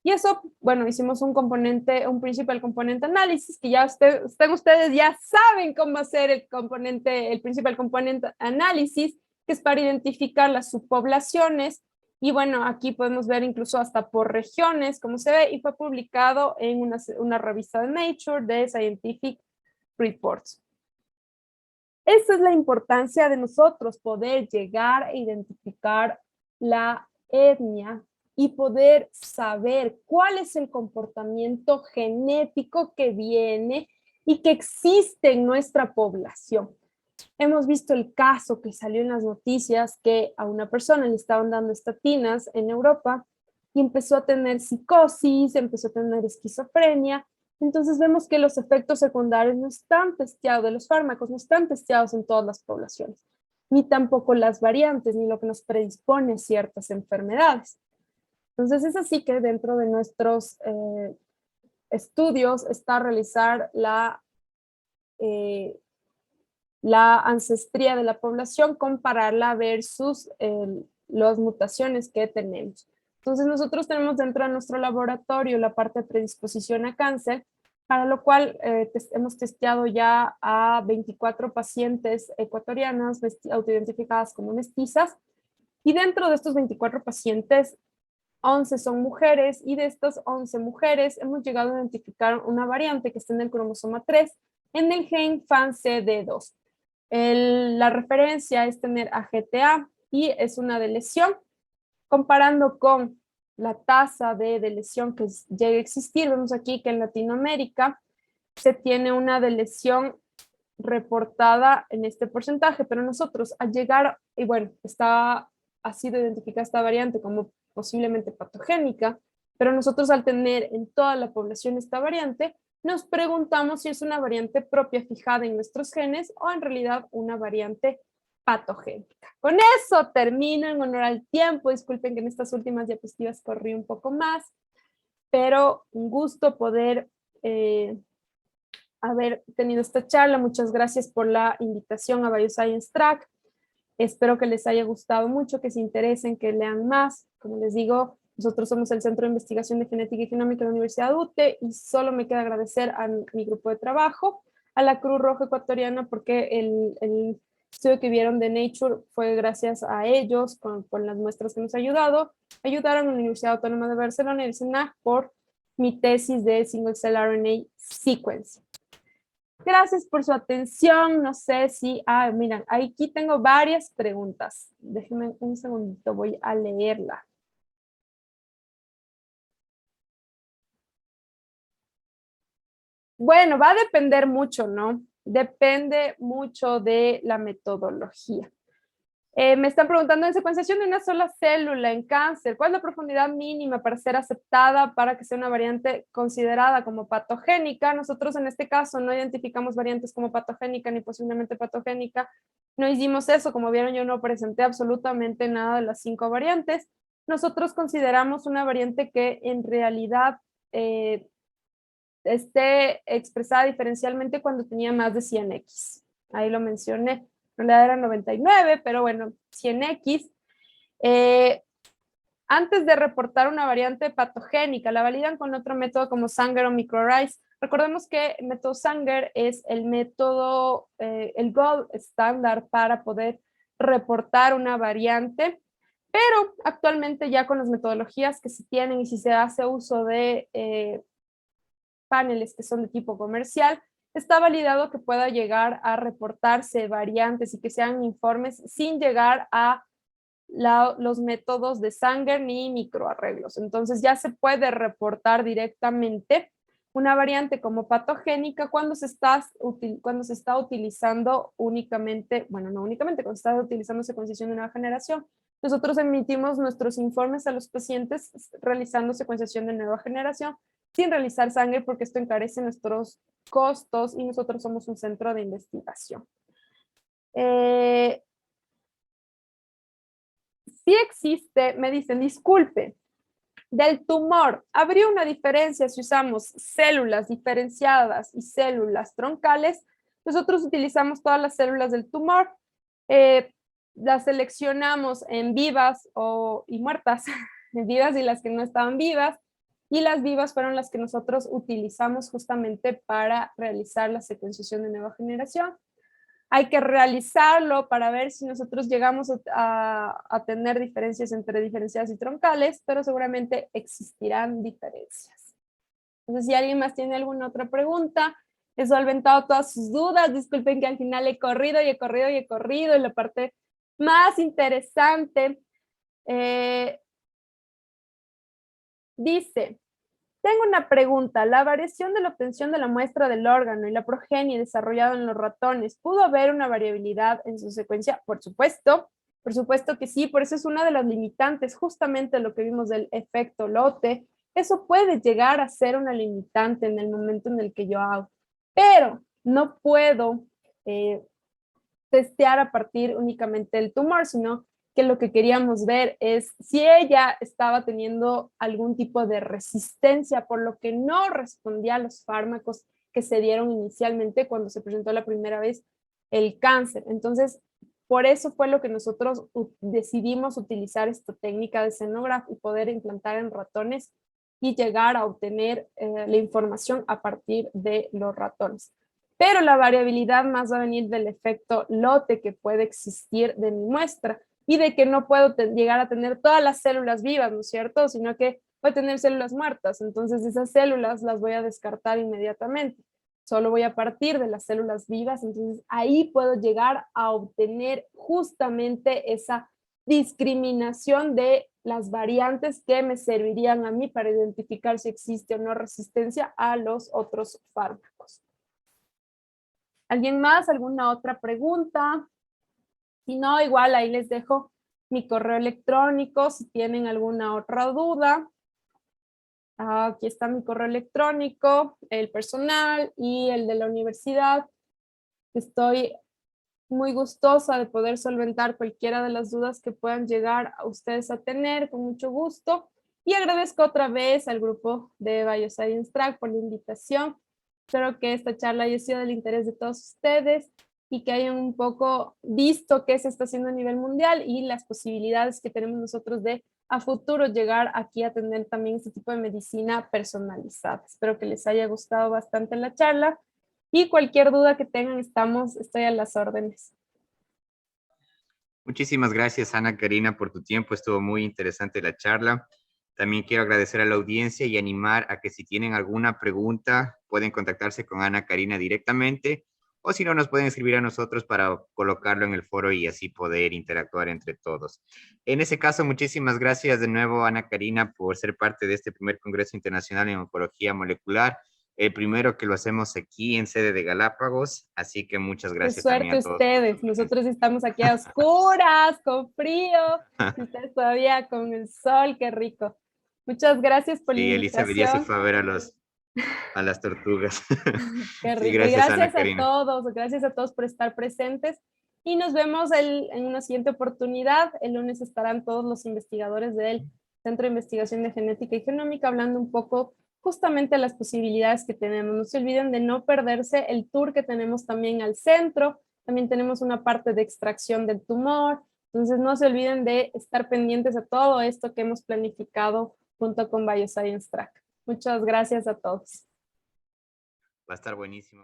Y eso, bueno, hicimos un principal componente análisis, que ya ustedes ya saben cómo hacer el principal componente análisis, que es para identificar las subpoblaciones. Y bueno, aquí podemos ver incluso hasta por regiones, cómo se ve, y fue publicado en una revista de Nature de Scientific Reports. Esa es la importancia de nosotros, poder llegar a identificar la etnia y poder saber cuál es el comportamiento genético que viene y que existe en nuestra población. Hemos visto el caso que salió en las noticias, que a una persona le estaban dando estatinas en Europa y empezó a tener psicosis, empezó a tener esquizofrenia. Entonces vemos que los efectos secundarios no están testeados, de los fármacos no están testeados en todas las poblaciones, ni tampoco las variantes, ni lo que nos predispone a ciertas enfermedades. Entonces es así que dentro de nuestros estudios está realizar la ancestría de la población, compararla versus las mutaciones que tenemos. Entonces nosotros tenemos dentro de nuestro laboratorio la parte de predisposición a cáncer, para lo cual hemos testeado ya a 24 pacientes ecuatorianas autoidentificadas como mestizas, y dentro de estos 24 pacientes, 11 son mujeres, y de estas 11 mujeres hemos llegado a identificar una variante que está en el cromosoma 3 en el gen FANCD2. La referencia es tener AGTA y es una deleción. Comparando con la tasa de lesión que llega a existir, vemos aquí que en Latinoamérica se tiene una deleción reportada en este porcentaje, pero nosotros al llegar, y bueno, ha sido identificada esta variante como posiblemente patogénica, pero nosotros al tener en toda la población esta variante, nos preguntamos si es una variante propia fijada en nuestros genes o en realidad una variante patogénica. Con eso termino en honor al tiempo. Disculpen que en estas últimas diapositivas corrí un poco más, pero un gusto poder haber tenido esta charla. Muchas gracias por la invitación a Bioscience Track. Espero que les haya gustado mucho, que se interesen, que lean más. Como les digo, nosotros somos el Centro de Investigación de Genética y Genómica de la Universidad UTE, y solo me queda agradecer a mi grupo de trabajo, a la Cruz Roja Ecuatoriana, porque el estudio que vieron de Nature fue gracias a ellos, con las muestras que nos ayudaron a la Universidad Autónoma de Barcelona y el SENAC por mi tesis de Single Cell RNA Sequence. Gracias por su atención. No sé si, miren, aquí tengo varias preguntas. Déjenme un segundito, voy a leerla. Bueno, va a depender mucho, ¿no? Depende mucho de la metodología. Me están preguntando, en secuenciación de una sola célula en cáncer, ¿cuál es la profundidad mínima para ser aceptada para que sea una variante considerada como patogénica? Nosotros en este caso no identificamos variantes como patogénica ni posiblemente patogénica. No hicimos eso, como vieron yo no presenté absolutamente nada de las 5 variantes. Nosotros consideramos una variante que en realidad esté expresada diferencialmente cuando tenía más de 100X. Ahí lo mencioné. En realidad era 99, pero bueno, 100X. Antes de reportar una variante patogénica, la validan con otro método como Sanger o MicroArrays. Recordemos que el método Sanger es el método, el gold estándar para poder reportar una variante, pero actualmente ya con las metodologías que se tienen y si se hace uso de paneles que son de tipo comercial, está validado que pueda llegar a reportarse variantes y que sean informes sin llegar a los métodos de Sanger ni microarreglos. Entonces ya se puede reportar directamente una variante como patogénica cuando se está utilizando únicamente, bueno, no únicamente, cuando se está utilizando secuenciación de nueva generación. Nosotros emitimos nuestros informes a los pacientes realizando secuenciación de nueva generación sin realizar Sanger porque esto encarece nuestros costos y nosotros somos un centro de investigación. Si existe, me dicen, disculpe, del tumor, ¿habría una diferencia si usamos células diferenciadas y células troncales? Nosotros utilizamos todas las células del tumor, las seleccionamos en vivas y muertas, en vivas y las que no estaban vivas, y las vivas fueron las que nosotros utilizamos justamente para realizar la secuenciación de nueva generación. Hay que realizarlo para ver si nosotros llegamos a tener diferencias entre diferenciadas y troncales, pero seguramente existirán diferencias. Entonces, si alguien más tiene alguna otra pregunta, he solventado todas sus dudas. Disculpen que al final he corrido y he corrido y he corrido. Y la parte más interesante dice, tengo una pregunta. ¿La variación de la obtención de la muestra del órgano y la progenie desarrollada en los ratones, ¿pudo haber una variabilidad en su secuencia? Por supuesto que sí. Por eso es una de las limitantes, justamente lo que vimos del efecto lote. Eso puede llegar a ser una limitante en el momento en el que yo hago. Pero no puedo testear a partir únicamente del tumor, sino que lo que queríamos ver es si ella estaba teniendo algún tipo de resistencia, por lo que no respondía a los fármacos que se dieron inicialmente cuando se presentó la primera vez el cáncer. Entonces, por eso fue lo que nosotros decidimos utilizar esta técnica de xenograph y poder implantar en ratones y llegar a obtener la información a partir de los ratones. Pero la variabilidad más va a venir del efecto lote que puede existir de mi muestra y de que no puedo llegar a tener todas las células vivas, ¿no es cierto? Sino que voy a tener células muertas, entonces esas células las voy a descartar inmediatamente. Solo voy a partir de las células vivas, entonces ahí puedo llegar a obtener justamente esa discriminación de las variantes que me servirían a mí para identificar si existe o no resistencia a los otros fármacos. ¿Alguien más? ¿Alguna otra pregunta? Si no, igual ahí les dejo mi correo electrónico si tienen alguna otra duda. Aquí está mi correo electrónico, el personal y el de la universidad. Estoy muy gustosa de poder solventar cualquiera de las dudas que puedan llegar a ustedes a tener, con mucho gusto. Y agradezco otra vez al grupo de Bioscience Track por la invitación. Espero que esta charla haya sido del interés de todos ustedes y que hayan un poco visto qué se está haciendo a nivel mundial y las posibilidades que tenemos nosotros de a futuro llegar aquí a tener también este tipo de medicina personalizada. Espero que les haya gustado bastante la charla y cualquier duda que tengan, estoy a las órdenes. Muchísimas gracias, Ana Karina, por tu tiempo. Estuvo muy interesante la charla. También quiero agradecer a la audiencia y animar a que si tienen alguna pregunta, pueden contactarse con Ana Karina directamente, o si no, nos pueden escribir a nosotros para colocarlo en el foro y así poder interactuar entre todos. En ese caso, muchísimas gracias de nuevo, Ana Karina, por ser parte de este primer Congreso Internacional en Oncología Molecular. El primero que lo hacemos aquí en sede de Galápagos, así que muchas Qué gracias suerte también a todos. ustedes. Nosotros estamos aquí a oscuras, con frío, y ustedes todavía con el sol, qué rico. Muchas gracias por la Sí, Elizabeth ya se invitación. fue a ver a las tortugas. Qué Sí, rico. Y gracias, Ana Karina. gracias a todos por estar presentes. Y nos vemos en una siguiente oportunidad. El lunes estarán todos los investigadores del Centro de Investigación de Genética y Genómica hablando un poco justamente de las posibilidades que tenemos. No se olviden de no perderse el tour que tenemos también al centro. También tenemos una parte de extracción del tumor. Entonces no se olviden de estar pendientes a todo esto que hemos planificado junto con Bioscience Track. Muchas gracias a todos. Va a estar buenísimo.